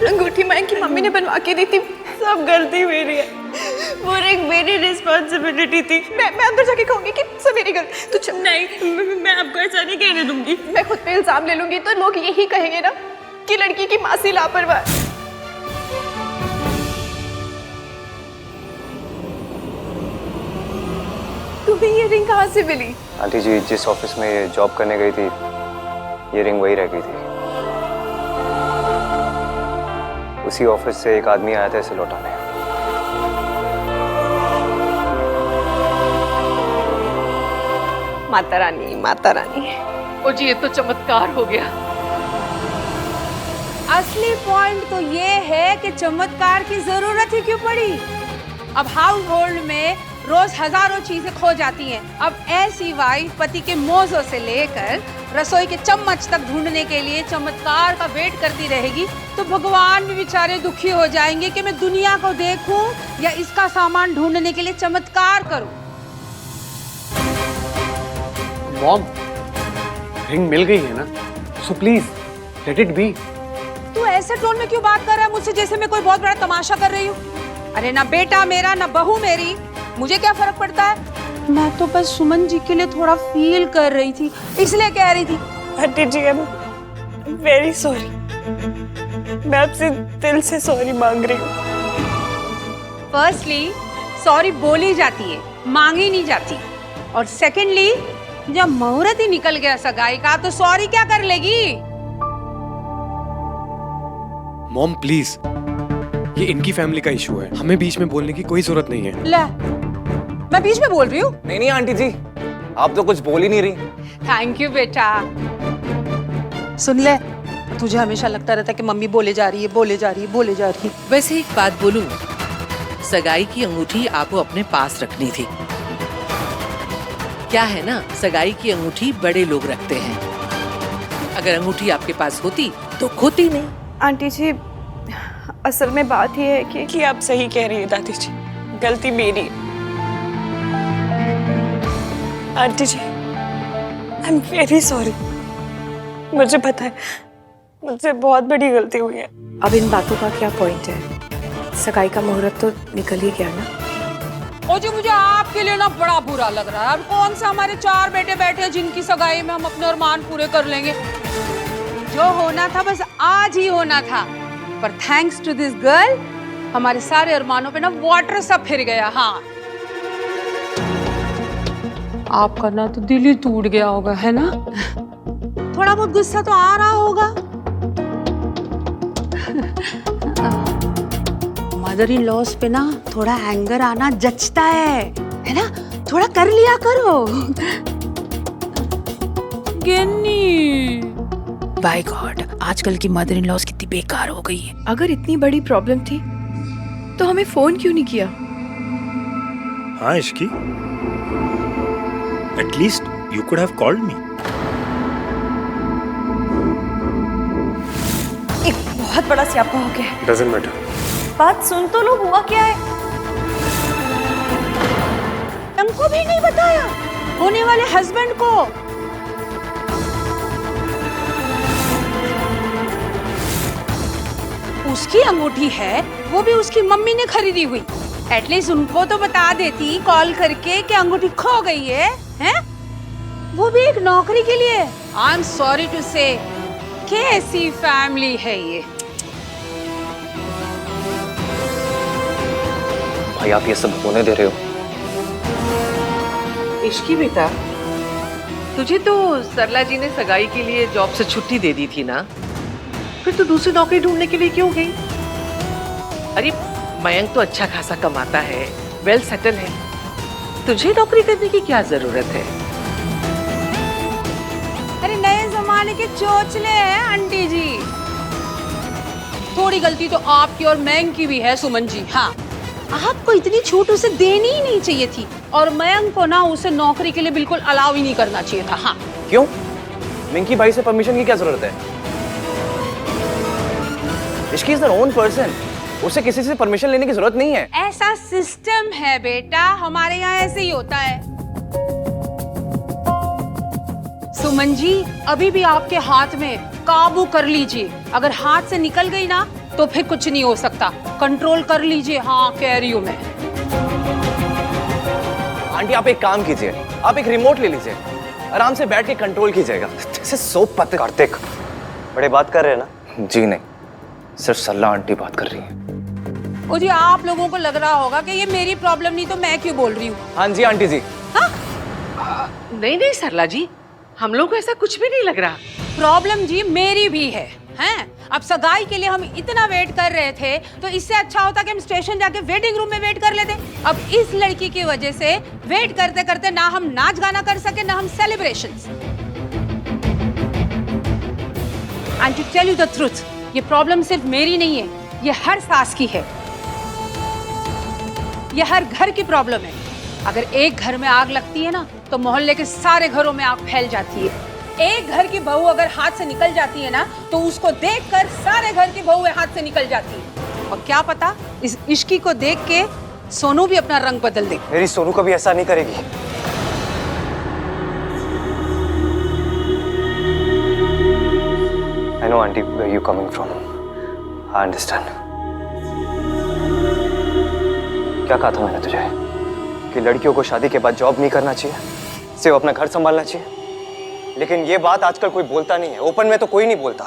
अंगूठी माँ की मम्मी ने बनवा के दी थी। सब गलती मेरी है, वो एक मेरी रिस्पॉन्सिबिलिटी थी। मैं अंदर जाके कहूंगी कि सब मेरी गलती। तू चुप। नहीं, मैं आपको ऐसा नहीं कहने दूंगी। मैं खुद पे इल्जाम ले लूंगी तो लोग यही कहेंगे ना कि लड़की की मासी लापरवाह। तुम्हें ये रिंग कहाँ से मिली? आंटी जी, जिस ऑफिस में ये जॉब करने गई थी, ये रिंग वही रह गई थी। उसी ऑफिस से एक आदमी आया था इसे लौटाने। माता रानी, माता रानी। ओ जी, ये तो चमत्कार हो गया। असली पॉइंट तो ये है कि चमत्कार की जरूरत ही क्यों पड़ी। अब हाउस होल्ड में रोज हजारों चीजें खो जाती हैं। अब ऐसी वाइफ पति के मोज़ों से लेकर रसोई के चम्मच तक ढूंढने के लिए चमत्कार का वेट करती रहेगी तो भगवान भी बेचारे दुखी हो जाएंगे कि मैं दुनिया को देखूं या इसका सामान ढूंढने के लिए चमत्कार करूं। मॉम, रिंग मिल गई है ना, so please let it be. तू ऐसे टोन में क्यों बात कर रहा है मुझसे, जैसे मैं कोई बहुत बड़ा तमाशा कर रही हूँ। अरे ना बेटा मेरा ना बहू मेरी, मुझे क्या फर्क पड़ता है। मैं तो बस सुमन जी के लिए थोड़ा फील कर रही थी, इसलिए कह रही थी। Aunty ji, I am very sorry. मैं आपसे दिल से सॉरी मांग रही हूँ। फर्स्टली सॉरी बोली जाती है, मांगी नहीं जाती। और सेकेंडली जब मुहूर्त ही निकल गया सगाई का तो सॉरी क्या कर लेगी। मॉम प्लीज, ये इनकी फैमिली का इशू है, हमें बीच में बोलने की कोई जरूरत नहीं है। ले, मैं बीच में बोल रही हूँ? नहीं आंटी जी, आप तो कुछ बोल ही नहीं रही। थैंक यू बेटा। सुन ले, तुझे हमेशा लगता रहता है कि मम्मी बोले जा रही है, बोले जा रही है, बोले जा रही है। वैसे एक बात बोलूं, सगाई की अंगूठी आपको अपने पास रखनी थी। क्या है ना, सगाई की अंगूठी बड़े लोग रखते हैं। अगर अंगूठी आपके पास होती तो खोती नहीं। आंटी जी, असल में बात ये है कि आप सही कह रही है दादी जी, गलती मेरी है। Aunty ji, I am very sorry. मुझे पता है मुझसे बहुत बड़ी गलती हुई है। अब इन बातों का क्या पॉइंट है, सगाई का मुहूर्त तो निकल ही गया ना। ओ जी, मुझे आपके लिए ना बड़ा बुरा लग रहा है। अब कौन सा हमारे 4 बेटे बैठे हैं जिनकी सगाई में हम अपने अरमान पूरे कर लेंगे। जो होना था बस आज ही होना था, पर थैंक्स टू दिस गर्ल हमारे सारे अरमानों पे ना वाटर सा फिर गया। हाँ, आपका ना तो दिल ही टूट गया होगा, है ना। थोड़ा बहुत गुस्सा तो आ रहा होगा। मदर इन लॉस पे ना थोड़ा एंगर आना जचता है ना। थोड़ा कर लिया करो। गिन्नी, बाय गॉड, आजकल की मदर इन लॉस कितनी बेकार हो गई है। अगर इतनी बड़ी प्रॉब्लम थी तो हमें फोन क्यों नहीं किया? हाँ Ishki, at least you could have called me. एक बहुत बड़ा स्यापा हो गया है। Doesn't matter. बात सुन तो लो, हुआ क्या है। हमको भी नहीं बताया होने वाले हस्बैंड को। उसकी अंगूठी है, वो भी उसकी मम्मी ने खरीदी हुई। एटलीस्ट उनको तो बता देती कॉल करके कि अंगूठी खो गई है, हैं? वो भी एक नौकरी के लिए। आई एम सॉरी टू से, कैसी फैमिली है ये। भाई आप ये सब होने दे रहे हो? इश्की बेटा, तुझे तो सरला जी ने सगाई के लिए जॉब से छुट्टी दे दी थी ना, फिर तू दूसरी नौकरी ढूंढने के लिए क्यों गई? अरे मयंक तो अच्छा खासा कमाता है, वेल सेटल है, तुझे नौकरी करने की क्या जरूरत है? अरे नए जमाने के चोचले हैं आंटी जी। थोड़ी गलती तो आपकी और मयंक की भी है सुमन जी। हाँ, आपको इतनी छूट उसे देनी ही नहीं चाहिए थी, और मयंक को ना उसे नौकरी के लिए बिल्कुल अलाउ ही नहीं करना चाहिए था। हाँ। क्यों? मिंकी भाई से परमिशन की क्या जरूरत है? Ishki is their own person, उसे किसी से परमिशन लेने की जरूरत नहीं है। ऐसा सिस्टम है बेटा, हमारे यहाँ ऐसे ही होता है। सुमन जी, अभी भी आपके हाथ में, काबू कर लीजिए। अगर हाथ से निकल गई ना तो फिर कुछ नहीं हो सकता, कंट्रोल कर लीजिए। हाँ, कह रही हूँ मैं। आंटी आप एक काम कीजिए, आप एक रिमोट ले लीजिए, आराम से बैठ के कंट्रोल कीजिएगा। जैसे सोप पत्ते। कार्तिक, बड़े बात कर रहे हैं ना? जी नहीं, सिर्फ सरला आंटी बात कर रही है। ओ जी, आप लोगों को लग रहा होगा कि ये मेरी प्रॉब्लम नहीं तो मैं क्यों बोल रही हूँ। हाँ जी आंटी जी। हाँ? नहीं नहीं सरला जी, हम लोग को ऐसा कुछ भी नहीं लग रहा। प्रॉब्लम जी मेरी भी है। हैं? अब सगाई के लिए हम इतना वेट कर रहे थे, तो इससे अच्छा होता कि हम स्टेशन जाके वेटिंग रूम में वेट कर लेते। अब इस लड़की की वजह से वेट करते करते ना हम नाच गाना कर सके, ना हम celebrations. And to tell you the truth, ये प्रॉब्लम सिर्फ मेरी नहीं है, ये हर सास की है, ये हर घर की प्रॉब्लम है। अगर एक घर में आग लगती है ना तो मोहल्ले के सारे घरों में आग फैल जाती है। एक घर की बहू अगर हाथ से निकल जाती है ना तो उसको देखकर सारे घर की बहुएं हाथ से निकल जाती है। और क्या पता, इस इश्की को देख के सोनू भी अपना रंग बदल दे। मेरी सोनू कभी ऐसा नहीं करेगी। I know auntie where you coming from. I understand. क्या कहा था मैंने तुझे कि लड़कियों को शादी के बाद जॉब नहीं करना चाहिए, सिर्फ अपना घर संभालना चाहिए। लेकिन ये बात आजकल कोई बोलता नहीं है, ओपन में तो कोई नहीं बोलता,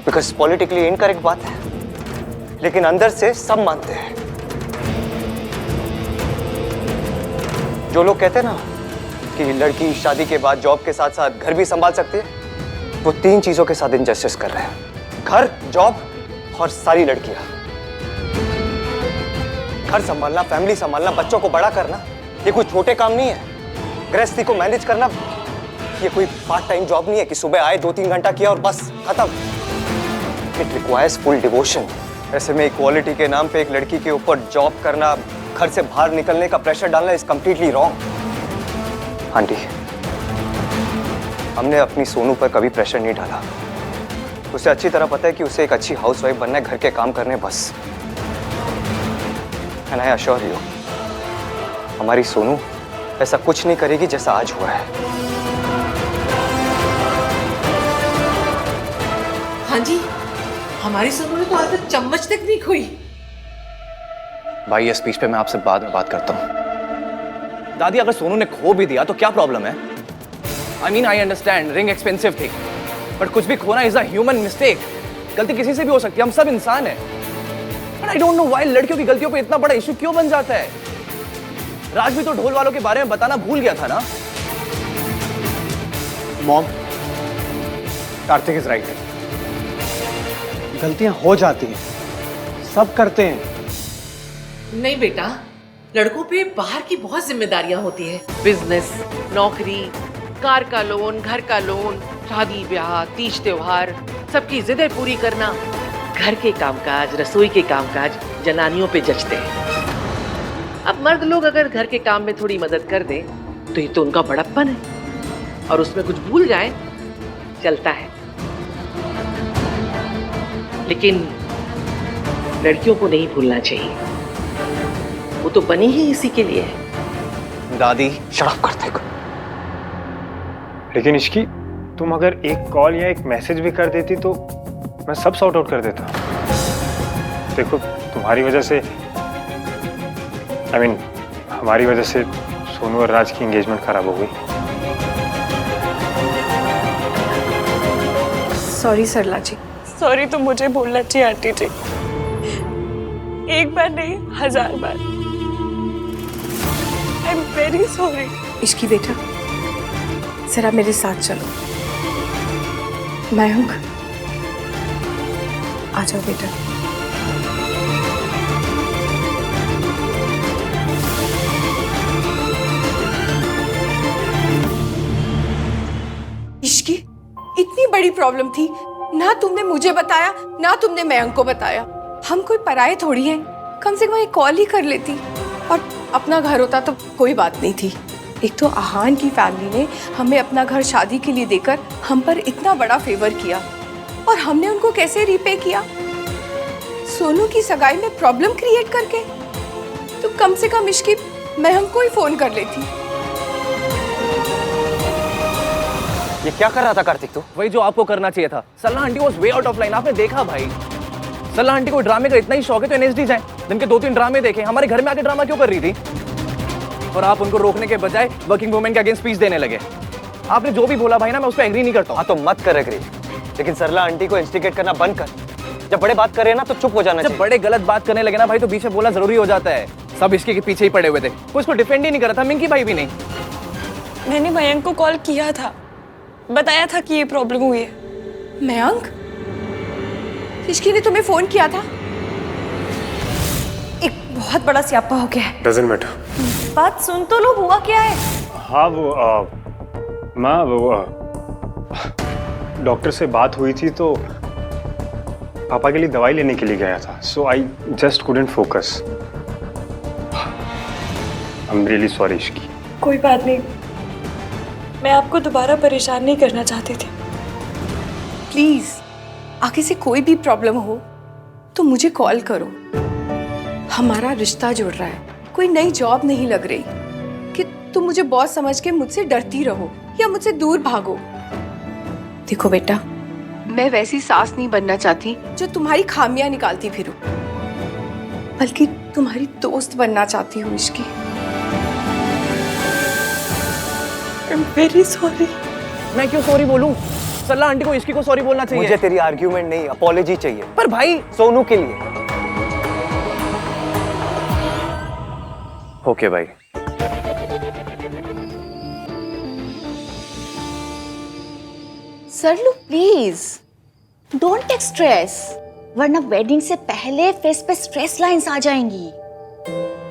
बिकॉज पॉलिटिकली इनकरेक्ट बात है, लेकिन अंदर से सब मानते हैं। जो लोग कहते हैं ना कि लड़की शादी के बाद जॉब के साथ साथ घर भी संभाल सकती है, वो तीन चीजों के साथ इनजस्टिस कर रहे हैं: घर, जॉब और सारी लड़कियां। घर संभालना, फैमिली संभालना, बच्चों को बड़ा करना, ये कोई छोटे काम नहीं है। गृहस्थी को मैनेज करना, ये कोई पार्ट टाइम जॉब नहीं है कि सुबह आए 2-3 घंटा किया और बस खत्म। It requires full devotion. ऐसे में इक्वालिटी के नाम पे एक लड़की के ऊपर जॉब करना, घर से बाहर निकलने का प्रेशर डालना इज कंप्लीटली रॉन्ग। आंटी, हमने अपनी सोनू पर कभी प्रेशर नहीं डाला। उसे अच्छी तरह पता है कि उसे एक अच्छी हाउसवाइफ बनना है, घर के काम करने बस। एंड आई अश्योर यू, हमारी सोनू ऐसा कुछ नहीं करेगी जैसा आज हुआ है। हाँ जी, हमारी सोनू ने तो आज तक चम्मच तक नहीं खोई। भाई ये स्पीच पे मैं आपसे बाद में बात करता हूँ। दादी, अगर सोनू ने खो भी दिया तो क्या प्रॉब्लम है? I mean I understand ring expensive थी, बट कुछ भी खोना इज अ ह्यूमन मिस्टेक। गलती किसी से भी हो सकती है, हम सब इंसान हैं। But I don't know why लड़कियों की गलतियों पे इतना बड़ा इशू क्यों बन जाता है। राज भी तो ढोल वालों के बारे में बताना भूल गया था ना। Mom, Kartik is right. गलतियां हो जाती हैं, सब करते हैं। नहीं बेटा, लड़कों पे बाहर की बहुत जिम्मेदारियां होती है। बिजनेस, नौकरी, कार का लोन, घर का लोन, शादी ब्याह, तीज त्योहार, सबकी जिदें पूरी करना। घर के कामकाज, रसोई के कामकाज जनानियों पे जचते हैं। अब मर्द लोग अगर घर के काम में थोड़ी मदद कर दें तो ये तो उनका बड़प्पन है, और उसमें कुछ भूल जाए चलता है। लेकिन लड़कियों को नहीं भूलना चाहिए, वो तो बनी ही इसी के लिए है। दादी, शराब करते को। लेकिन इश्की, तुम अगर एक कॉल या एक मैसेज भी कर देती तो मैं सब सॉर्ट आउट कर देता। देखो, तुम्हारी वजह से, हमारी वजह से सोनू और राज की एंगेजमेंट खराब हो गई। सॉरी सरला जी। सॉरी तो मुझे बोलना चाहिए आंटी जी, एक बार नहीं 1000 बार। I am very sorry. Ishki बेटा, जरा मेरे साथ चलो। मयंक, आ जाओ बेटा। इश्की, इतनी बड़ी प्रॉब्लम थी, ना तुमने मुझे बताया ना तुमने मयंक को बताया। हम कोई पराये थोड़ी हैं, कम से कम एक कॉल ही कर लेती और अपना घर होता तो कोई बात नहीं थी। एक तो आहान की फैमिली ने हमें अपना घर शादी के लिए देकर हम पर इतना बड़ा फेवर किया और हमने उनको कैसे रीपे किया? सोनू की सगाई में प्रॉब्लम क्रिएट करके। तो कम से कम इश्की मयंक को ही फोन कर लेती। ये क्या कर रहा था कार्तिक तू? वही जो आपको करना चाहिए था। सल्ला aunty was way out of line. आपने देखा भाई, सल्ला आंटी को ड्रामे का इतना ही शौक है तो एनएसडी जाए, दिन के 2-3 ड्रामे देखे। हमारे घर में आके ड्रामा क्यों कर रही थी? और आप उनको रोकने के बजाय वर्किंग वुमेन के अगेंस्ट स्पीच देने लगे। आपने जो भी बोला भाई ना, मैं उस पर एग्री नहीं करता। हाँ तो मत कर एग्री, लेकिन सरला आंटी को इंस्टिगेट करना बंद कर। जब बड़े बात करे ना तो चुप हो जाना चाहिए। जब बड़े गलत बात करने लगे ना भाई तो बीच में बोलना जरूरी हो जाता है। सब इसके के पीछे ही पड़े हुए थे, कोई इसको डिफेंड ही नहीं कर रहा था, मिंकी भाई भी नहीं। मैंने मयंक को कॉल किया था, बताया था कि ये प्रॉब्लम हुई है। मयंक, इश्की ने तुम्हें फोन किया था? एक बहुत बड़ा स्यापा हो गया है। Doesn't matter. बात सुन तो लो, हुआ क्या है? हाँ वो माँ वो डॉक्टर से बात हुई थी तो पापा के लिए दवाई लेने के लिए गया था, so I just couldn't focus. I am really sorry Ishki. कोई बात नहीं, मैं आपको दोबारा परेशान नहीं करना चाहती थी। प्लीज आगे से कोई भी प्रॉब्लम हो तो मुझे कॉल करो। हमारा रिश्ता जुड़ रहा है, कोई नई जॉब नहीं लग रही कि तुम मुझे बॉस समझ के मुझसे डरती रहो या मुझसे दूर भागो। देखो बेटा, मैं वैसी सास नहीं बनना चाहती जो तुम्हारी खामियां निकालती फिरूं, बल्कि तुम्हारी दोस्त बनना चाहती हूँ इश्की। आई एम वेरी सॉरी। मैं क्यों सॉरी बोलूं? सल्ला आंटी को इसकी को सॉरी बोलना चाहिए। मुझे तेरी आर्ग्यूमेंट नहीं, अपॉलॉजी चाहिए। पर भाई सोनू के लिए। ओके भाई। सरलू प्लीज डोंट टेक स्ट्रेस, वरना वेडिंग से पहले फेस पे स्ट्रेस लाइंस आ जाएंगी।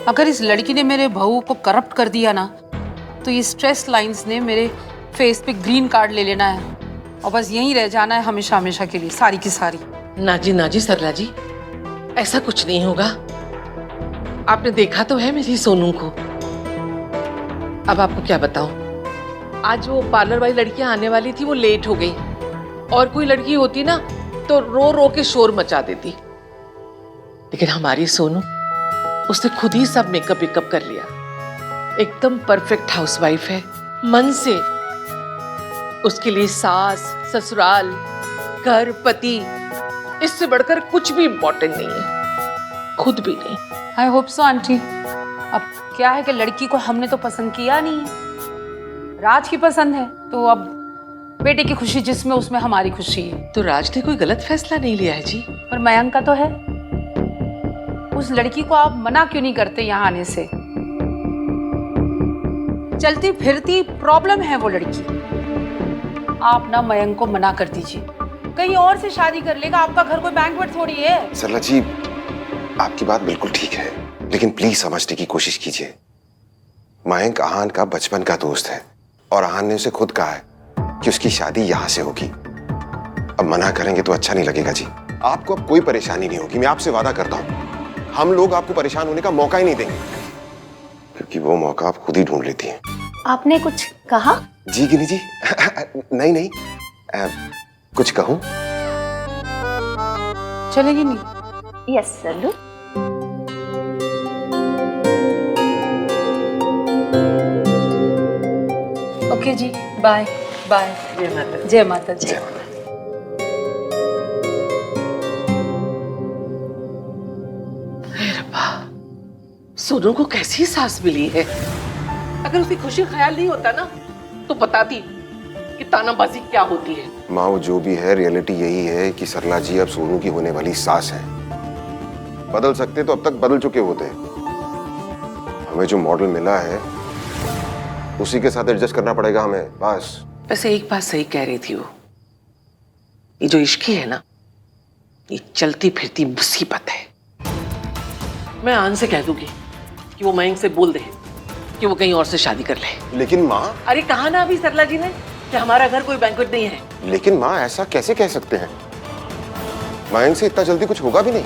अगर इस लड़की ने मेरे बहू को करप्ट कर दिया ना, तो ये स्ट्रेस लाइंस ने मेरे फेस पे ग्रीन कार्ड ले लेना है और बस यहीं रह जाना है हमेशा हमेशा के लिए, सारी की सारी। ना जी सरला जी, ऐसा कुछ नहीं होगा। आपने देखा तो है मेरी सोनू को। अब आपको क्या बताऊं, आज वो पार्लर वाली लड़कियां आने वाली थी, वो लेट हो गई। और कोई लड़की होती ना तो रो रो के शोर मचा देती, लेकिन हमारी सोनू उसने खुद ही सब मेकअप वेकअप कर लिया। एकदम परफेक्ट हाउसवाइफ है मन से। उसके लिए सास, ससुराल, घर, पति, इससे बढ़कर कुछ भी इम्पोर्टेंट नहीं है, खुद भी नहीं। I hope so aunty. अब क्या है कि लड़की को हमने तो पसंद किया नहीं है, राज की पसंद है, तो अब बेटे की खुशी जिसमें उसमें हमारी खुशी है। तो राज ने कोई गलत फैसला नहीं लिया है जी। पर मयंक का तो है। उस लड़की को आप मना क्यों नहीं करते यहाँ आने से? चलती फिरती प्रॉब्लम है वो लड़की। आप ना मयंक को मना कर दीजिए, कहीं और से शादी कर लेगा। आपका घर कोई बैंक्वेट थोड़ी है। सरला जी, आपकी बात बिल्कुल ठीक है, लेकिन प्लीज समझने की कोशिश कीजिए। मयंक आहान का बचपन का दोस्त है और आहान ने उसे खुद कहा है कि उसकी शादी यहाँ से होगी। अब मना करेंगे तो अच्छा नहीं लगेगा जी। आपको अब कोई परेशानी नहीं होगी, मैं आपसे वादा करता हूँ। हम लोग आपको परेशान होने का मौका ही नहीं देंगे, क्योंकि वो मौका आप खुद ही ढूंढ लेती हैं। आपने कुछ कहा? जी गिनी जी नहीं कुछ कहूं? चलेगी नहीं? यस सरलू। ओके जी, बाय बाय। जय माता। जय माता जी। सोनू को कैसी सास मिली है। अगर उसकी खुशी ख्याल नहीं होता ना तो बताती कि तानाबाजी क्या होती है। माँ वो जो भी है, रियलिटी यही है कि सरला जी अब सोनू की होने वाली सास है। बदल सकते तो अब तक बदल चुके होते। हमें जो मॉडल मिला है उसी के साथ एडजस्ट करना पड़ेगा हमें, बस। वैसे एक बात सही कह रही थी वो, ये जो इश्की है ना, ये चलती फिरती मुसीबत है। मैं आन से कह दूंगी कि वो मयंक से बोल दे कि वो कहीं और से शादी कर ले। लेकिन माँ, अरे कहा ना अभी सरला जी ने कि हमारा घर कोई बैंक्वेट नहीं है। लेकिन माँ ऐसा कैसे कह सकते हैं? मयंक से इतना जल्दी कुछ होगा भी नहीं।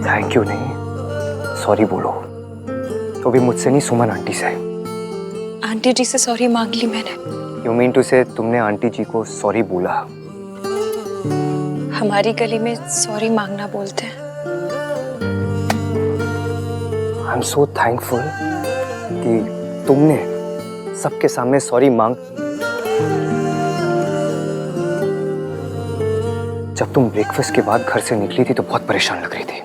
थैंक यू नहीं, सॉरी बोलो। तो भी मुझसे नहीं, सुमन आंटी से। आंटी जी से सॉरी मांग ली मैंने। यू मीन टू से तुमने आंटी जी को सॉरी बोला? हमारी गली में सॉरी मांगना बोलते हैं। आई एम सो थैंकफुल कि तुमने सबके सामने सॉरी मांग। जब तुम ब्रेकफास्ट के बाद घर से निकली थी तो बहुत परेशान लग रही थी।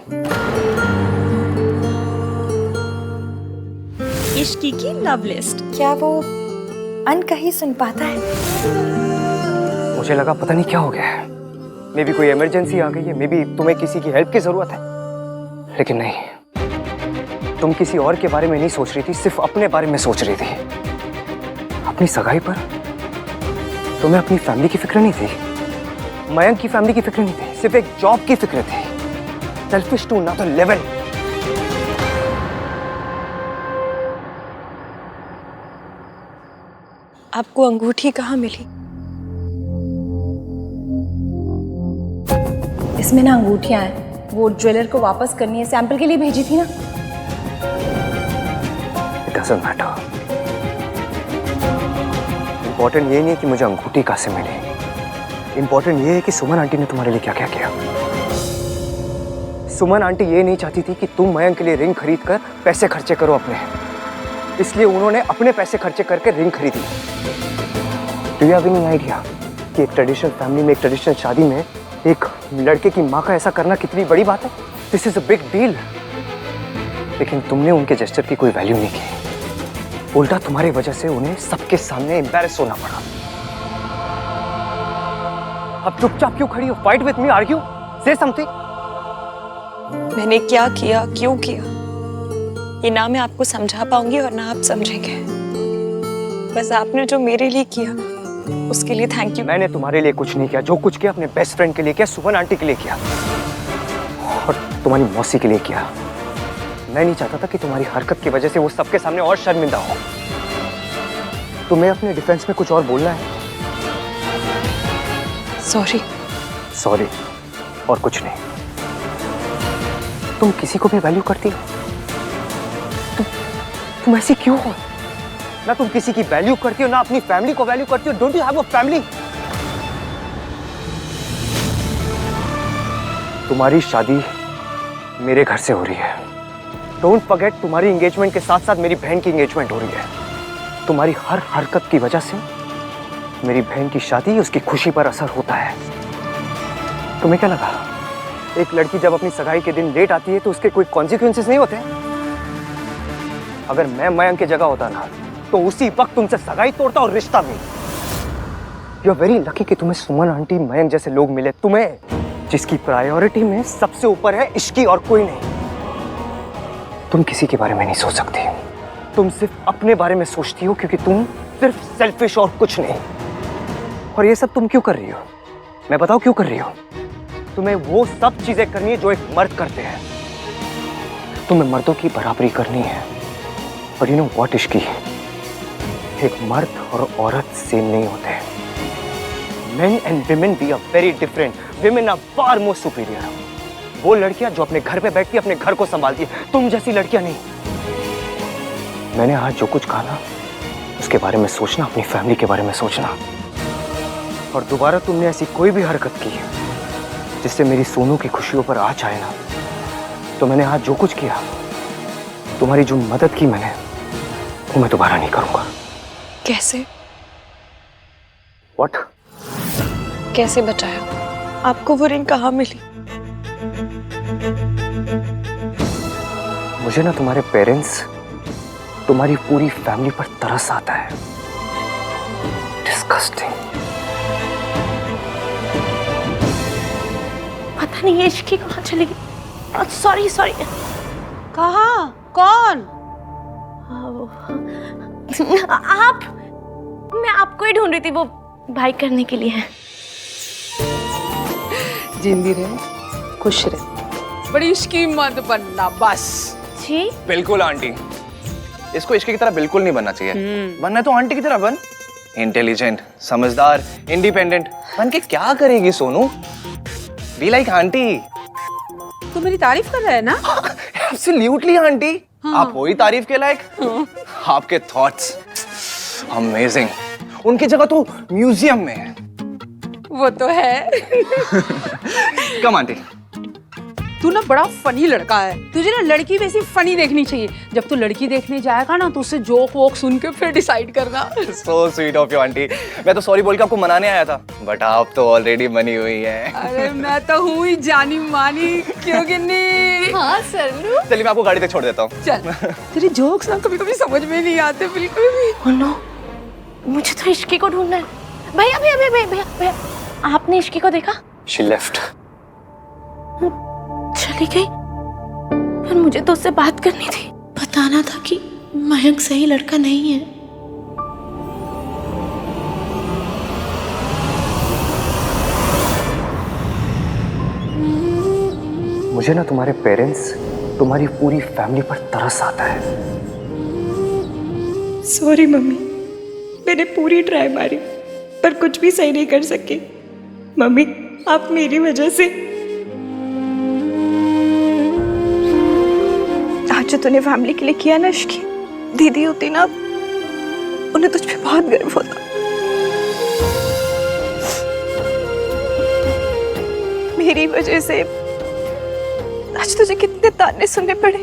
इश्की की लव लिस्ट क्या वो अनकही सुन पाता है? मुझे लगा पता नहीं क्या हो गया है, मे बी कोई इमरजेंसी आ गई है, मे बी तुम्हें किसी की हेल्प की जरूरत है। लेकिन नहीं, तुम किसी और के बारे में नहीं सोच रही थी, सिर्फ अपने बारे में सोच रही थी। अपनी सगाई पर तुम्हें अपनी फैमिली की फिक्र नहीं थी, मयंक की फैमिली की फिक्र नहीं थी, सिर्फ एक जॉब की फिक्र थी। Selfish to another level. आपको अंगूठी कहाँ मिली? इसमें ना अंगूठियां हैं, वो ज्वेलर को वापस करनी है, सैंपल के लिए भेजी थी ना। It doesn't matter. Important ये नहीं है कि मुझे अंगूठी कहाँ से मिली, इंपॉर्टेंट ये है कि सुमन आंटी ने तुम्हारे लिए क्या क्या किया। सुमन आंटी ये नहीं चाहती थी कि तुम मयंक के लिए रिंग खरीद कर पैसे खर्चे करो अपने, इसलिए उन्होंने अपने पैसे खर्चे करके रिंग खरीदी। Do you have any idea कि एक ट्रेडिशनल फैमिली में, एक ट्रेडिशनल शादी में एक लड़के की माँ का ऐसा करना कितनी बड़ी बात है? This is a big deal. लेकिन तुमने उनके जेस्चर की कोई वैल्यू नहीं की, उल्टा तुम्हारी वजह से उन्हें सबके सामने एम्बैरेस होना पड़ा। अब चुपचाप क्यों खड़ी हो? फाइट विथ मी, आर्ग्यू, से समथिंग। मैंने क्या किया, क्यों किया, ये ना मैं आपको समझा पाऊंगी और ना आप समझेंगे। बस आपने जो मेरे लिए किया उसके लिए थैंक यू। मैंने तुम्हारे लिए कुछ नहीं किया, जो कुछ किया अपने बेस्ट फ्रेंड के लिए किया, सुमन आंटी के लिए किया और तुम्हारी मौसी के लिए किया। मैं नहीं चाहता था कि तुम्हारी हरकत की वजह से वो सबके सामने और शर्मिंदा हो। तुम्हें अपने डिफेंस में कुछ और बोलना है? सॉरी। सॉरी और कुछ नहीं। तुम किसी को भी वैल्यू करती हो? तुम ऐसी क्यों हो? ना तुम किसी की वैल्यू करती हो, ना अपनी फैमिली को वैल्यू करती हो। Don't you have a family? तुम्हारी शादी मेरे घर से हो रही है। डोंट फॉरगेट, तुम्हारी एंगेजमेंट के साथ साथ मेरी बहन की एंगेजमेंट हो रही है। तुम्हारी हर हरकत की वजह से मेरी बहन की शादी, उसकी खुशी पर असर होता है। तुम्हें क्या लगा, एक लड़की जब अपनी सगाई के दिन लेट आती है तो उसके कोई कॉन्सिक्वेंसेस नहीं होते? अगर मैं मयंक की जगह होता ना तो उसी वक्त तुमसे सगाई तोड़ता और रिश्ता भी। यू आर वेरी लकी कि तुम्हें सुमन आंटी, मयंक जैसे लोग मिले, तुम्हें जिसकी प्रायोरिटी में सबसे ऊपर है इश्की और कोई नहीं। तुम किसी के बारे में नहीं सोच सकती, तुम सिर्फ अपने बारे में सोचती हो क्योंकि तुम सिर्फ सेल्फिश और कुछ नहीं। और ये सब तुम क्यों कर रही हो? मैं बताऊं क्यों कर रही हो? तुम्हें वो सब चीजें करनी है जो एक मर्द करते हैं। तुम्हें मर्दों की बराबरी करनी है। और यू नो व्हाट इश्की, एक मर्द और औरत सेम नहीं होते। Men and women we are very different. Women are far more superior. वो लड़कियां जो अपने घर पे बैठती है, अपने घर को संभालती है, तुम जैसी लड़कियां नहीं। मैंने आज जो कुछ कहा ना, उसके बारे में सोचना, अपनी फैमिली के बारे में सोचना। और दोबारा तुमने ऐसी कोई भी हरकत की जिससे मेरी सोनू की खुशियों पर आँच आए ना, तो मैंने आज जो कुछ किया, तुम्हारी जो मदद की मैंने, वो मैं दोबारा नहीं करूंगा। कैसे? What? कैसे बचाया? आपको वो रिंग कहाँ मिली? मुझे ना तुम्हारे पेरेंट्स, तुम्हारी पूरी फैमिली पर तरस आता है। डिस्गस्टिंग। पता नहीं ये इश्की कहाँ चली गई। Sorry sorry. कहाँ? कौन? आप, मैं आपको ही ढूंढ रही थी, वो भाई करने के लिए है। जिंदी रहे, खुश रहे, बड़ी इश्की मत बनना बस। जी बिल्कुल आंटी, इसको इश्की की तरह बिल्कुल नहीं बनना चाहिए। बनना है तो आंटी की तरह बन, इंटेलिजेंट, समझदार, इंडिपेंडेंट। बन के क्या करेगी सोनू? Be like aunty. तू मेरी तारीफ कर रहा है ना? एब्सोल्युटली आंटी, आप हो ही तारीफ के लायक। आपके थॉट्स अमेजिंग, उनकी जगह तो म्यूजियम में है। वो तो है। कम आंटी। तू ना बड़ा फनी लड़का है, तुझे ना लड़की वैसी फनी देखनी चाहिए। जब तू लड़की देखने जाएगा ना तो उससे जोक वोक सुन के फिर डिसाइड करना। So sweet of you aunty. मैं तो सॉरी बोल के आपको मनाने आया था, बट आप तो ऑलरेडी बनी हुई हैं। अरे मैं तो हूँ ही जानी मानी, क्यों गिन्नी? हाँ सर। चलिए मैं आपको गाड़ी तक छोड़ देता हूँ। चल। तेरे जोक्स ना कभी कभी समझ में नहीं आते बिल्कुल भी। Oh no, मुझे तो इश्की को ढूंढना है। भैया भैया भैया भैया भैया, आपने इश्की को देखा? She left. चली गई। पर मुझे तो उससे बात करनी थी, बताना था कि मयंक सही लड़का नहीं है। मुझे ना तुम्हारे पेरेंट्स, तुम्हारी पूरी फैमिली पर तरस आता है। सॉरी मम्मी, मैंने पूरी ट्राई मारी पर कुछ भी सही नहीं कर सकी। मम्मी आप मेरी वजह से आज जो तूने फैमिली के लिए किया ना इश्की, दीदी होती ना उन्हें तुझ पे बहुत गर्व होता। मेरी वजह से आज तुझे कितने ताने सुनने पड़े,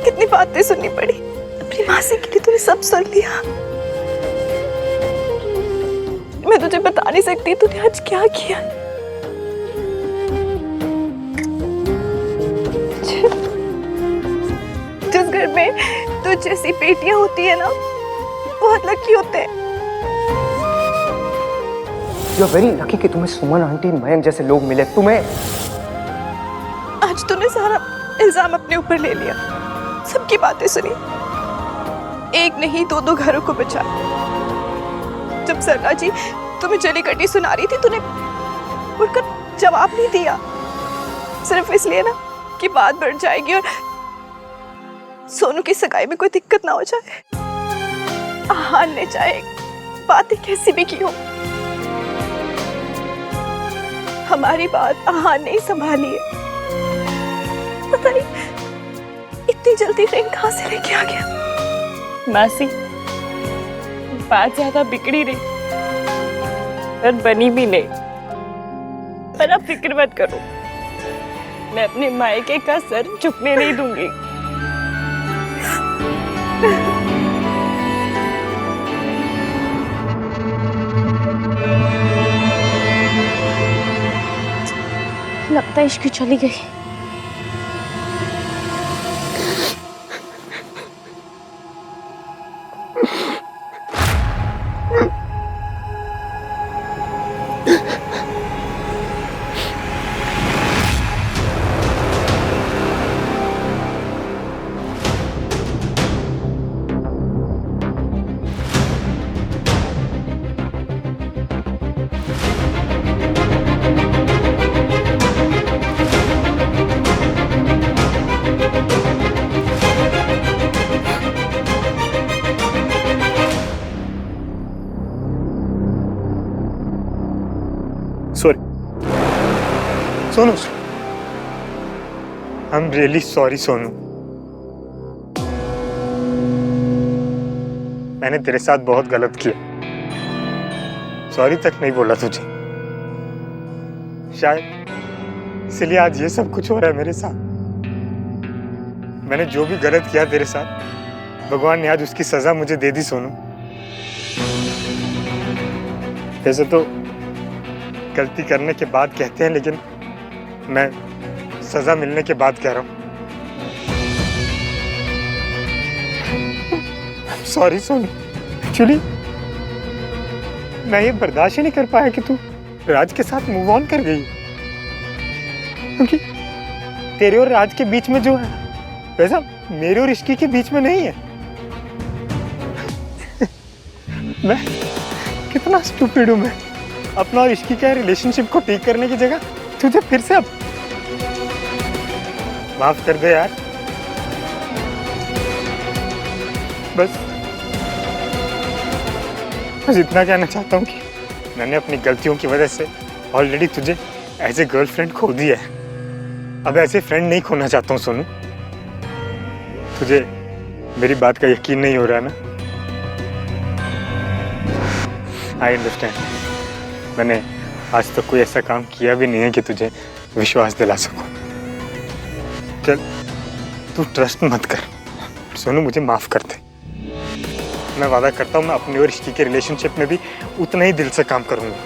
कितनी बातें सुननी पड़ी। अपनी मासी के लिए तूने सब सुन लिया। मैं तुझे बता नहीं सकती तूने आज क्या किया। जिस घर में तुझ जैसी बेटियां होती है ना, बहुत लकी होते हैं। You're very lucky कि तुम्हें सुमन आंटी, मयंक जैसे लोग मिले। तुम्हें आज तूने सारा इल्जाम अपने ऊपर ले लिया, सबकी बातें सुनी, एक नहीं दो घरों को बचाया। जब सरला जी तुम्हें जली कटी सुना रही थी, तूने उनका जवाब नहीं दिया, सिर्फ इसलिए ना कि बात बढ़ जाएगी और सोनू की सगाई में कोई दिक्कत ना हो जाए। आहान ने चाहे बातें कैसी भी की हो, हमारी बात आहान ने ही संभाली है। पता नहीं इतनी जल्दी रिंग कहाँ से लेके आ गया। मासी बात ज्यादा बिगड़ी नहीं पर बनी भी नहीं। पर आप फिक्र मत करो, मैं अपने मायके का सर झुकने नहीं दूंगी। लगता है इश्की चली गई। Sorry Sonu, I am really sorry Sonu. मैंने तेरे साथ बहुत गलत किया। सॉरी तक नहीं बोला तुझे। शायद इसलिए आज ये सब कुछ हो रहा है मेरे साथ। मैंने जो भी गलत किया तेरे साथ, भगवान ने आज उसकी सजा मुझे दे दी सोनू। वैसे तो गलती करने के बाद कहते हैं, लेकिन मैं सजा मिलने के बाद कह रहा हूँ। सॉरी सोनू, एक्चुअली मैं ये बर्दाश्त ही नहीं कर पाया कि तू राज के साथ मूव ऑन कर गई, क्योंकि तेरे और राज के बीच में जो है वैसा मेरे और इश्की के बीच में नहीं है। मैं कितना स्टूपिड हूँ। मैं अपना और इश्की का रिलेशनशिप को ठीक करने की जगह तुझे फिर से अब माफ कर दे यार। बस इतना कहना चाहता हूँ कि मैंने अपनी गलतियों की वजह से ऑलरेडी तुझे एज ए गर्लफ्रेंड खो दिया है। अब ऐसे फ्रेंड नहीं खोना चाहता हूँ सोनू। तुझे मेरी बात का यकीन नहीं हो रहा ना? I understand. मैंने आज तक कोई ऐसा काम किया भी नहीं है कि तुझे विश्वास दिला सकूं। चल तू ट्रस्ट मत कर सोनू, मुझे माफ कर दे। मैं वादा करता हूँ मैं अपनी और इश्की के रिलेशनशिप में भी उतना ही दिल से काम करूँगा,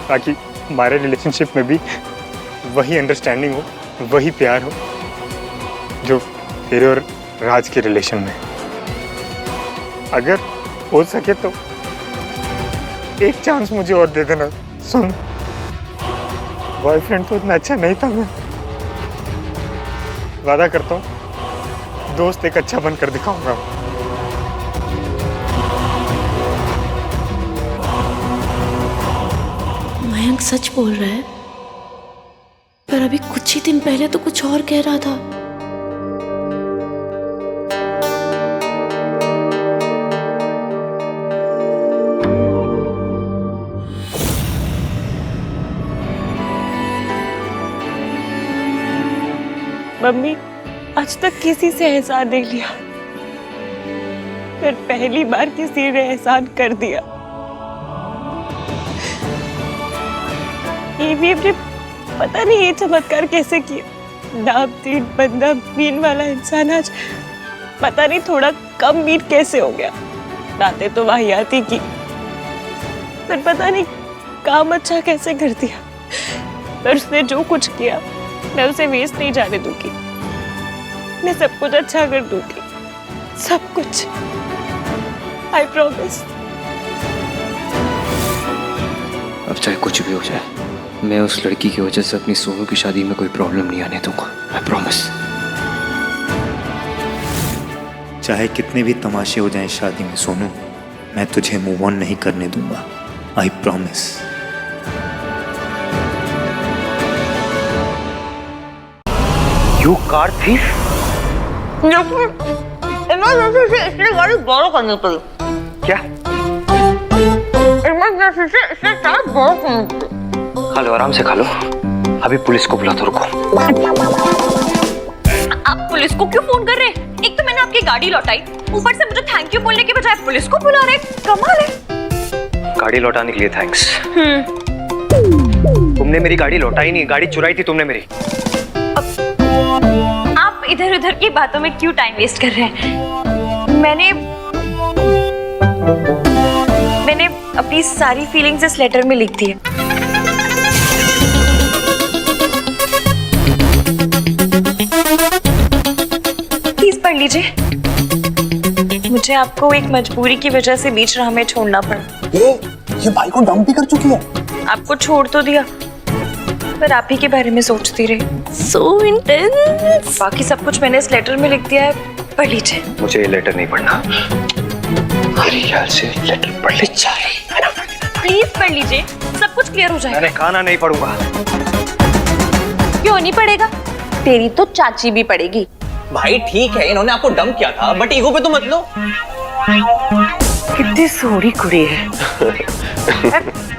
ताकि हमारे रिलेशनशिप में भी वही अंडरस्टैंडिंग हो, वही प्यार हो जो तेरे और राज के रिलेशन में। अगर हो सके तो एक चांस मुझे और दे देना सुन। बॉयफ्रेंड तो इतना अच्छा नहीं था मैं। वादा करता हूँ दोस्त एक अच्छा बनकर दिखाऊंगा। मयंक सच बोल रहा है, पर अभी कुछ ही दिन पहले तो कुछ और कह रहा था। मम्मी आज तक किसी से एहसान नहीं लिया, फिर पहली बार किसी ने एहसान कर दिया। ये भी अपने पता नहीं ये चमत्कार कैसे किया। नामदीन बंदा मीन वाला इंसान आज पता नहीं थोड़ा कम मीट कैसे हो गया। बातें तो वाहियाती की, पर पता नहीं काम अच्छा कैसे कर दिया। पर उसने जो कुछ किया मैं उसे वेस्ट नहीं जाने दूंगी। मैं सब कुछ अच्छा कर दूंगी, सब कुछ। I promise. अब चाहे कुछ भी हो जाए, मैं उस लड़की की वजह से अपनी सोनू की शादी में कोई प्रॉब्लम नहीं आने दूंगा। I promise. चाहे कितने भी तमाशे हो जाएं शादी में सोनू, मैं तुझे मूव ऑन नहीं करने दूंगा। I promise. You car thief? Emergency से इसलिए गाड़ी borrow करनी पड़ी। क्या? इमरजेंसी से इसलिए कार borrow करनी पड़ी। खा लो, आराम से खा लो। अभी पुलिस को बुला दो, रुको। आप पुलिस को क्यों फोन कर रहे हैं? एक तो मैंने आपकी गाड़ी लौटाई, ऊपर से मुझे थैंक यू बोलने के बजाय पुलिस को बुला रहे। कमाल है। गाड़ी लौटाने के लिए थैंक्स। तुमने मेरी गाड़ी लौटाई नहीं, गाड़ी चुराई थी तुमने मेरी। आप इधर उधर की बातों में क्यों टाइम वेस्ट कर रहे हैं? मैंने अपनी सारी फीलिंग्स इस लेटर में लिख दी है। प्लीज पढ़ लीजिए। मुझे आपको एक मजबूरी की वजह से बीच राह में छोड़ना पड़ा। ये भाई को डंप भी कर चुकी है। आपको छोड़ तो दिया, पर आप ही के बारे में सोचती रही। So intense। बाकी सब कुछ मैंने इस लेटर में लिख दिया है, पढ़ लीजिए। मुझे ये लेटर नहीं पढ़ना। मेरे ख्याल से लेटर पढ़ ले चाहिए। प्लीज पढ़ लीजिए, सब कुछ क्लियर हो जाएगा। मैंने खाना नहीं पढ़ूंगा। क्यों नहीं पढ़ेगा? तेरी तो चाची भी पढ़ेगी। भाई ठीक है, इन्होंने आपको डंप किया था, बट ईगो पे तो मत लो। कितनी सोहनी कुड़ी है।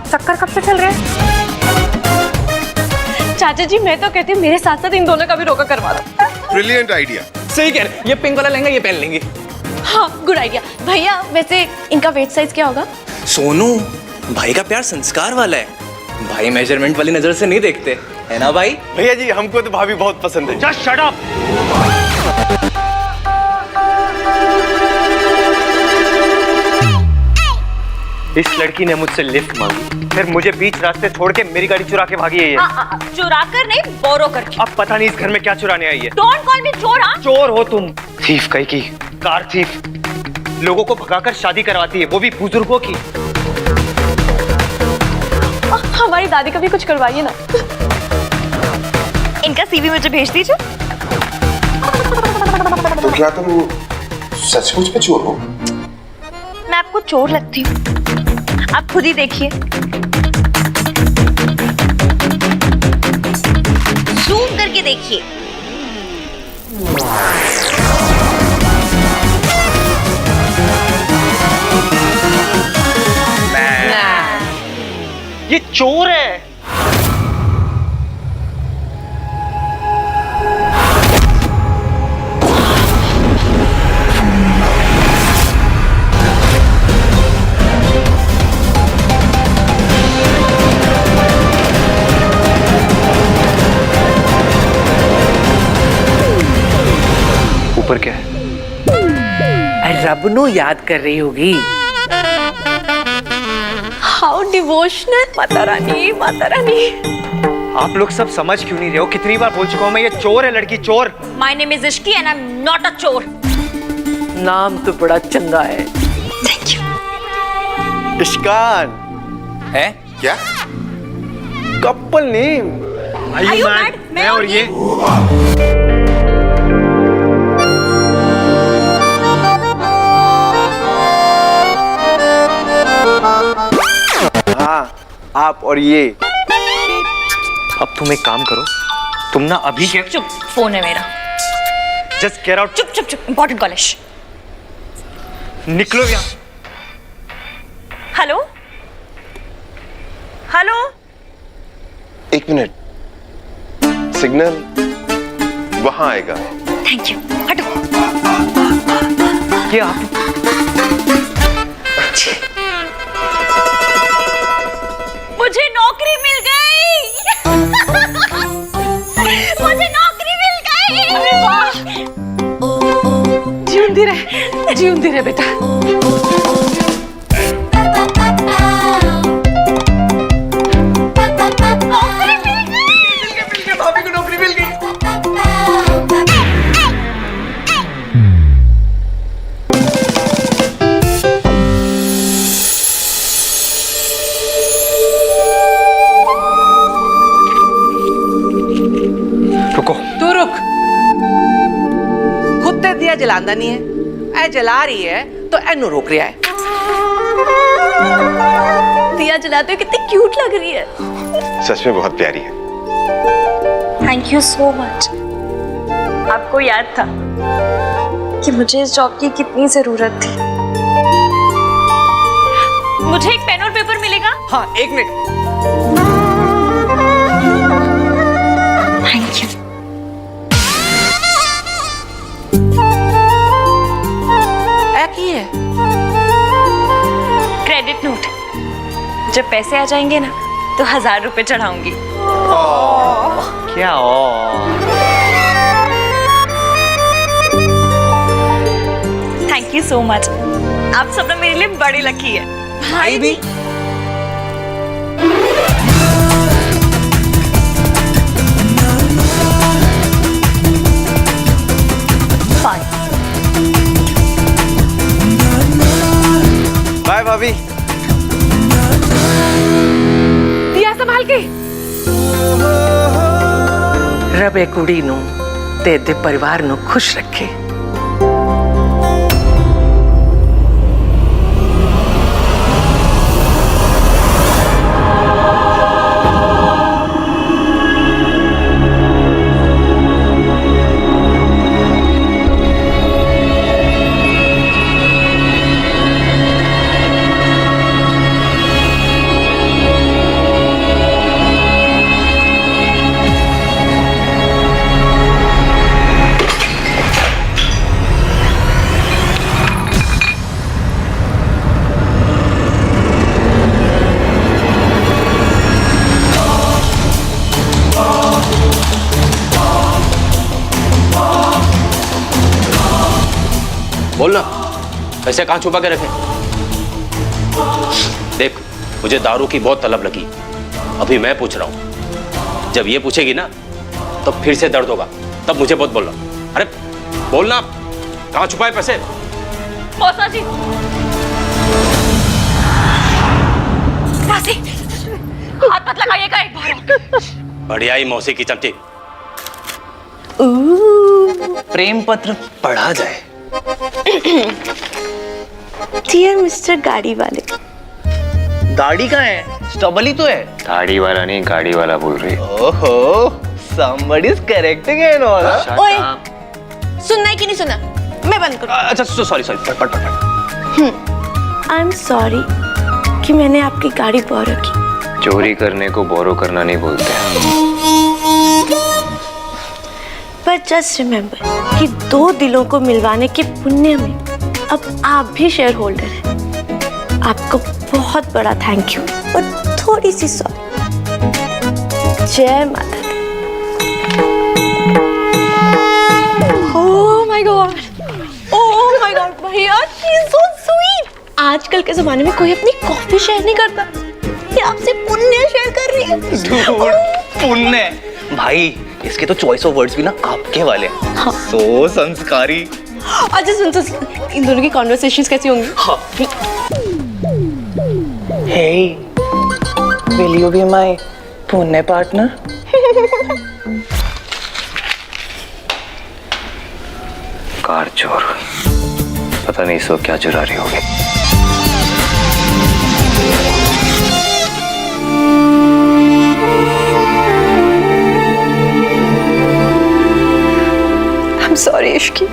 चक्कर कब से चल रहे हैं? चाचा जी मैं तो कहती हूँ मेरे साथ साथ इन दोनों का भी रोका करवा दो। Brilliant idea. सही कह रहे, ये पिंक वाला लहंगा ये पहन लेंगे। हाँ गुड आइडिया। भैया वैसे इनका वेट साइज क्या होगा? सोनू भाई का प्यार संस्कार वाला है, भाई मेजरमेंट वाली नजर से नहीं देखते, है ना भाई? भैया जी हमको तो भाभी बहुत पसंद है। Just shut up. इस लड़की ने मुझसे लिफ्ट मांगी, फिर मुझे बीच रास्ते छोड़ के मेरी गाड़ी चुरा के भागी है ये। चुरा कर नहीं, बोरो करके। अब पता नहीं इस घर में क्या चुराने आई है। डोंट कॉल मी चोर। हाँ, चोर हो तुम। थीफ कहीं की, कार थीफ। लोगों को भगाकर शादी करवाती है, वो भी बुजुर्गों की। हमारी दादी का भी कुछ करवाइए ना। इनका सीवी मुझे भेज दीजिए। तो क्या तुम सचमुच में चोर हो? मैं आपको चोर लगती हूँ? आप खुद ही देखिए। जूम करके देखिए। ये चोर है। ऊपर क्या है? रब नु याद कर रही होगी। How devotional. माता रानी, माता रानी। आप लोग सब समझ क्यों नहीं रहे हो? कितनी बार बोल चुका हूं मैं, ये चोर है लड़की, चोर। My name is Ishki and I am not a चोर। नाम तो बड़ा चंगा है। Thank you. इश्कान है क्या? Couple name. Are you mad? मैं और ये। हाँ, आप और ये। अब तुम एक काम करो, तुम ना अभी के चुप, फोन है मेरा। Just get out. चुप चुप चुप, इंपॉर्टेंट कॉल है। निकलो यहाँ। Hello hello. एक मिनट, सिग्नल वहां आएगा। Thank you. हटो। ये आप मुझे नौकरी मिल गई। मुझे नौकरी मिल गई। अरे वाह, जीवंदी रहे बेटा। भाभी को नौकरी मिल गई। रुको। तू रुक। खुद ते दिया जलांदा नहीं है, ऐ जला रही है तो एनू रोक रहा है। दिया जलाते हो कितनी क्यूट लग रही है। सच में बहुत प्यारी है। Thank you so much. आपको याद था कि मुझे इस जॉब की कितनी जरूरत थी। मुझे एक पेन और पेपर मिलेगा? हाँ, एक मिनट। Thank you. की है क्रेडिट नोट। जब पैसे आ जाएंगे ना तो 1000 रुपए चढ़ाऊंगी। क्या थैंक यू सो मच। आप सब ना मेरे लिए बड़ी लकी है। भाई भी। बाय भाभी। दिया संभाल के। रब ए कुड़ी नू ते दे परिवार नू खुश रखे। बोलना, पैसे कहाँ छुपा के रखे? देख, मुझे दारू की बहुत तलब लगी, अभी मैं पूछ रहा हूँ, जब ये पूछेगी ना तब फिर से दर्द होगा, तब मुझे बहुत बोलना। अरे बोलना, कहाँ छुपाए पैसे? मौसा जी, हाथ मत लगाइएगा एक बार। बढ़िया ही मौसी की चमची। प्रेम पत्र पढ़ा जाए। डियर मिस्टर गाड़ी वाले। गाड़ी कहाँ है? स्टॉबली तो है। गाड़ी वाला नहीं, गाड़ी वाला बोल रही है। ओहो, somebody is correcting and all. ओए, सुनना है कि नहीं सुनना? मैं बंद करूँ। अच्छा, सॉरी, पढ़। आई एम सॉरी कि मैंने आपकी गाड़ी बोरो की। चोरी करने को बोरो करना नहीं बोलते हैं। पर जस्ट रिमेम्बर कि दो दिलों को मिलवाने के पुण्य में अब आप भी शेयर होल्डर हैं। आपको बहुत बड़ा थैंक यू और थोड़ी सी सॉरी। जय माता दी। ओह माय गॉड, भैया शी इज सो स्वीट। आजकल के जमाने में कोई अपनी कॉफी शेयर नहीं करता, ये आपसे पुण्य शेयर कर रही है। पुण्य भाई, इसके तो चॉइस ऑफ वर्ड्स भी ना आपके वाले हैं। हाँ। सो संस्कारी। अच्छा सुन, इन दोनों की कॉन्वर्सेशंस कैसी होंगी? हाँ। Hey, will you be my पुण्य partner? कार चोर, पता नहीं सो क्या चुरा रही होगी। I'm sorry इश्की,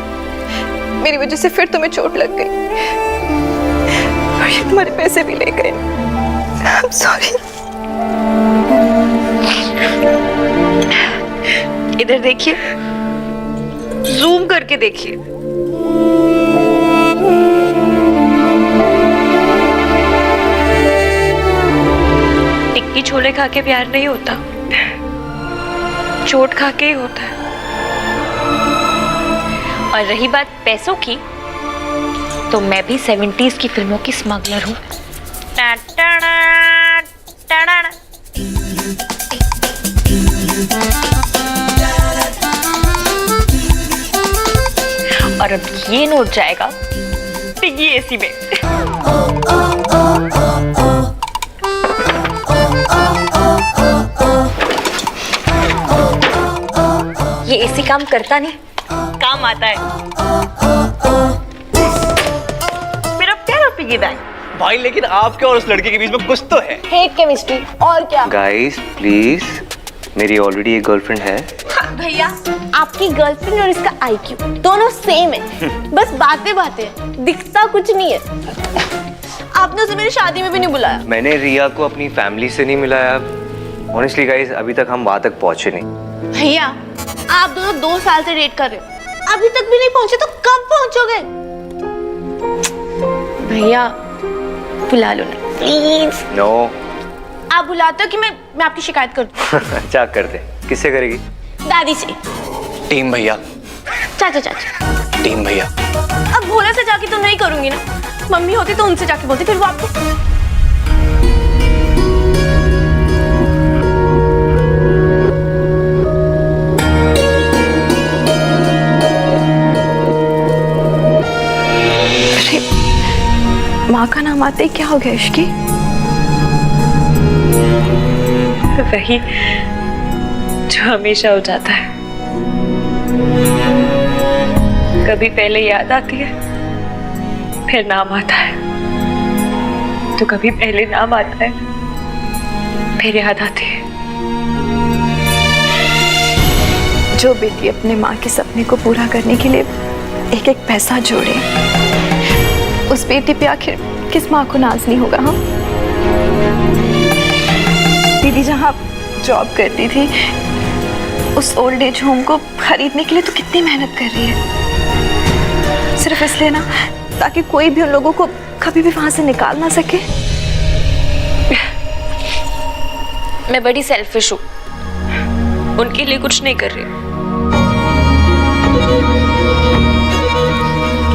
मेरी वजह से फिर तुम्हें चोट लग गई और ये तुम्हारे पैसे भी ले गए। I'm sorry। इधर देखिए, जूम करके देखिए। टिक्की छोले खा के प्यार नहीं होता, चोट खा के ही होता है। और रही बात पैसों की, तो मैं भी 70s की फिल्मों की स्मगलर हूँ। और अब ये नोट जाएगा पिग्गी एसी में। ये एसी काम करता नहीं, काम आता है। मेरा प्यारा पिग्गी बैंक। भाई लेकिन आपके और उस लड़के के बीच में कुछ तो है। हेट केमिस्ट्री और क्या? गाइस प्लीज, मेरी ऑलरेडी एक गर्लफ्रेंड है। भैया आपकी गर्लफ्रेंड और इसका IQ दोनों सेम है, बस बातें दिखता कुछ नहीं है। आपने उसे मेरी शादी में भी नहीं बुलाया। मैंने रिया को अपनी फैमिली से नहीं मिलाया। ऑनेस्टली गाइस, अभी तक हम वहां तक पहुंचे नहीं। भैया आप दोनों 2 साल से डेट कर रहे हो, अभी तक भी नहीं पहुंचे तो कब पहुंचोगे? भैया बुला लो ना प्लीज। नो। आप बुलाते हो कि मैं आपकी शिकायत कर दूं? अच्छा कर दे। किससे करेगी? दादी से। टीम भैया। चाचा। टीम भैया। अब भोला से जाके तो नहीं करूंगी ना, मम्मी होती तो उनसे जाके बोलती, फिर वो आपको। माँ का नाम आते ही क्या हो गया इश्की? वही जो हमेशा हो जाता है, कभी पहले याद आती है फिर नाम आता है, तो कभी पहले नाम आता है फिर याद आती है। जो बेटी अपने माँ के सपने को पूरा करने के लिए एक एक पैसा जोड़े, उस बेटी पे आखिर किस माँ को नाज नहीं होगा? हाँ, दीदी जहाँ जॉब करती थी, उस ओल्ड एज होम को खरीदने के लिए तो कितनी मेहनत कर रही है, सिर्फ इसलिए ना ताकि कोई भी उन लोगों को कभी भी वहां से निकाल ना सके। मैं बड़ी सेल्फिश हूँ, उनके लिए कुछ नहीं कर रही।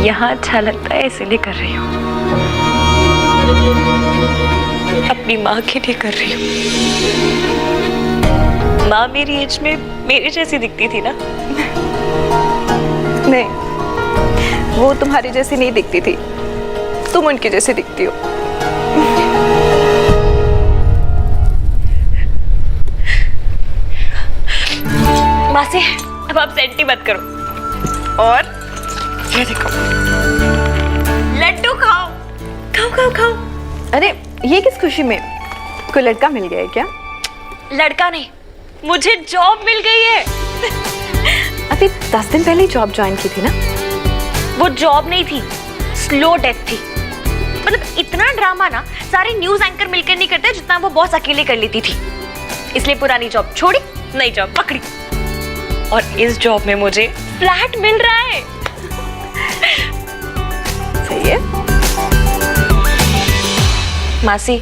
यहाँ अच्छा लगता है इसीलिए कर रही हूँ। अपनी माँ के लिए कर रही हूँ। माँ मेरी एज में मेरे जैसी दिखती थी ना। नहीं, वो तुम्हारी जैसी नहीं दिखती थी, तुम उनकी जैसी दिखती हो। मासी, अब आप सेंटी मत करो। और ये देखो, लड्डू खाओ खाओ खाओ खाओ। अरे ये किस खुशी में? कोई लड़का मिल गया है क्या? लड़का नहीं, मुझे जॉब मिल गई है। अभी 10 दिन पहले ही जॉब ज्वाइन की थी ना? वो जॉब नहीं थी, स्लो डेथ थी। मतलब इतना ड्रामा ना सारे न्यूज एंकर मिलकर नहीं करते जितना वो बॉस अकेले कर लेती थी। इसलिए पुरानी जॉब छोड़ी, नई जॉब पकड़ी। और इस जॉब में मुझे फ्लैट मिल रहा है। सही है। मासी,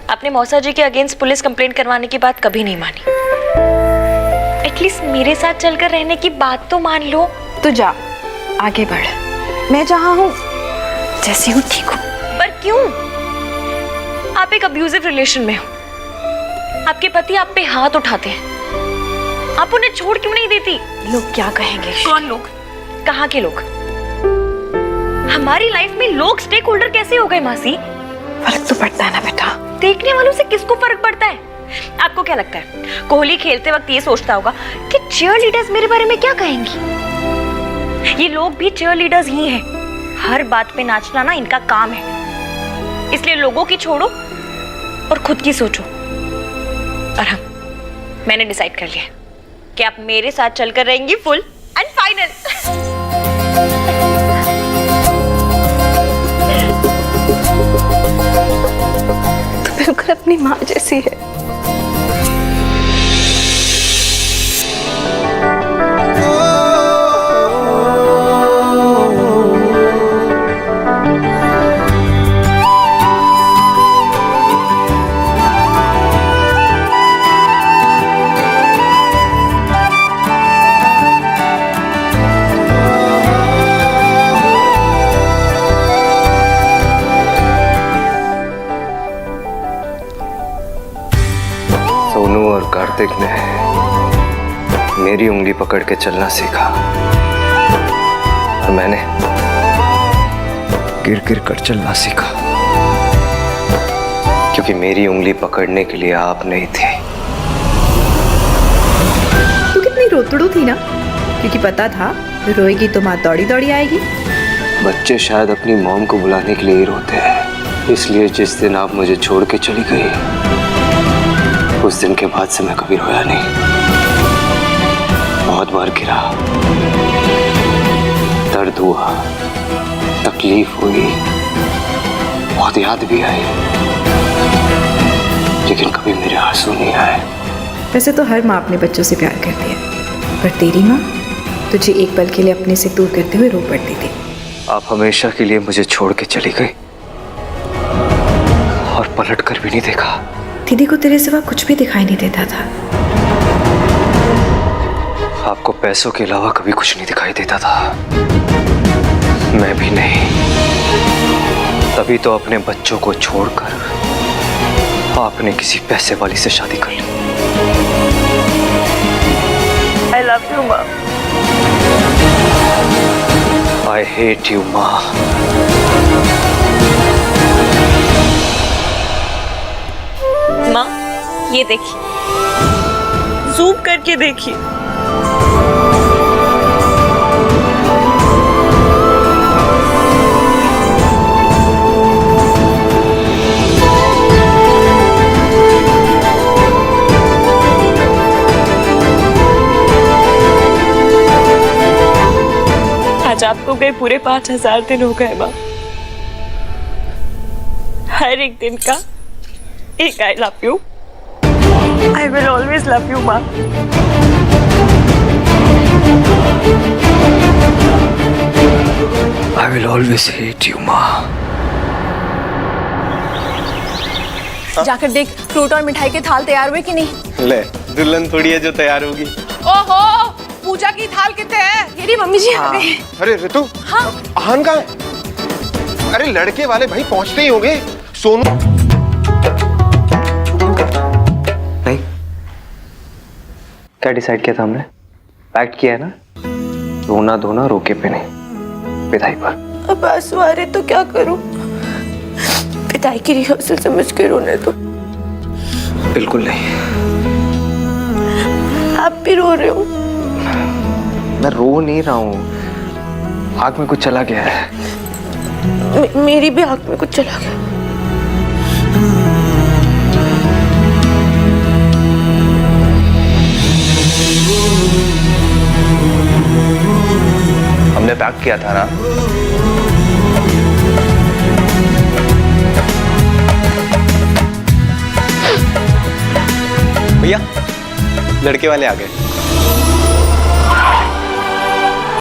आपने मौसा जी के अगेंस्ट पुलिस कंप्लेंट करवाने की बात कभी नहीं मानी। एटलीस्ट मेरे साथ चलकर रहने की बात तो मान लो। तो जा, आगे बढ़। मैं जहां हूं जैसी हूं ठीक हूं। पर क्यों? आप एक अब्यूजिव रिलेशन में हो। आपके पति आप पे हाथ उठाते हैं, आप उन्हें छोड़ क्यों नहीं देती? लोग क्या कहेंगे? कौन लोग? कहाँ के लोग? हमारी लाइफ में लोग स्टेक होल्डर कैसे हो गए मासी? फर्क तो पड़ता है ना बेटा। देखने वालों से किसको फर्क पड़ता है? आपको क्या लगता है कोहली खेलते वक्त ये सोचता होगा कि चीयर लीडर्स मेरे बारे में क्या कहेंगी? ये लोग भी चीयर लीडर्स ही हैं। हर बात पे नाचना ना इनका काम है। इसलिए लोगों की छोड़ो और खुद की सोचो। और हाँ, मैंने डिसाइड कर लिया कि आप मेरे साथ चलकर रहेंगी फुल एंड फाइनल। तो बिल्कुल अपनी माँ जैसी है। सोनू और कार्तिक ने मेरी उंगली पकड़ के चलना सीखा और मैंने गिर गिर कर चलना सीखा, क्योंकि मेरी उंगली पकड़ने के लिए आप नहीं थे। तू कितनी रोतड़ू थी ना, क्योंकि पता था रोएगी तो माँ दौड़ी दौड़ी आएगी। बच्चे शायद अपनी मॉम को बुलाने के लिए ही रोते हैं। इसलिए जिस दिन आप मुझे छोड़ के चली गई, उस दिन के बाद से मैं कभी रोया नहीं। बहुत बार गिरा, दर्द हुआ, तकलीफ हुई, बहुत याद भी आई, लेकिन कभी मेरे आंसू नहीं आए। वैसे तो हर माँ अपने बच्चों से प्यार करती है, पर तेरी माँ तुझे एक पल के लिए अपने से दूर करते हुए रो पड़ती थी। आप हमेशा के लिए मुझे छोड़ के चली गई और पलट कर भी नहीं देखा। दीदी को तेरे सिवा कुछ भी दिखाई नहीं देता था। आपको पैसों के अलावा कभी कुछ नहीं दिखाई देता था। मैं भी नहीं। तभी तो अपने बच्चों को छोड़कर आपने किसी पैसे वाली से शादी कर ली। I love you, माँ। I hate you, माँ। माँ, ये देखिए, जूम करके देखिए। आज आपको गए पूरे 5000 दिन हो गए माँ। हर एक दिन का एक I love you. I will always love you, माँ। I will always hate you, माँ। जाकर देख फ्रूट और मिठाई के थाल तैयार हुए कि नहीं। ले, दुल्हन थोड़ी है जो तैयार होगी। ओहो, पूजा की थाल कितने हैं? मेरी मम्मी जी आ गई। अरे ऋतु, हाँ? आहान कहाँ है? अरे लड़के वाले भाई पहुंचते ही होंगे। सोनू नहीं, क्या डिसाइड किया था हमने? पैक्ट किया है ना, रोना धोना रोके पे नहीं, विदाई पर। अब आंसू आ रहे तो क्या करूं? विदाई की रिहर्सल समझ के रोने दो। बिल्कुल नहीं। आप भी रो रहे हो? मैं रो नहीं रहा हूँ, आँख में कुछ चला गया है। मेरी भी आँख में कुछ चला गया। हमने पैक किया था ना। भैया, लड़के वाले आ गए।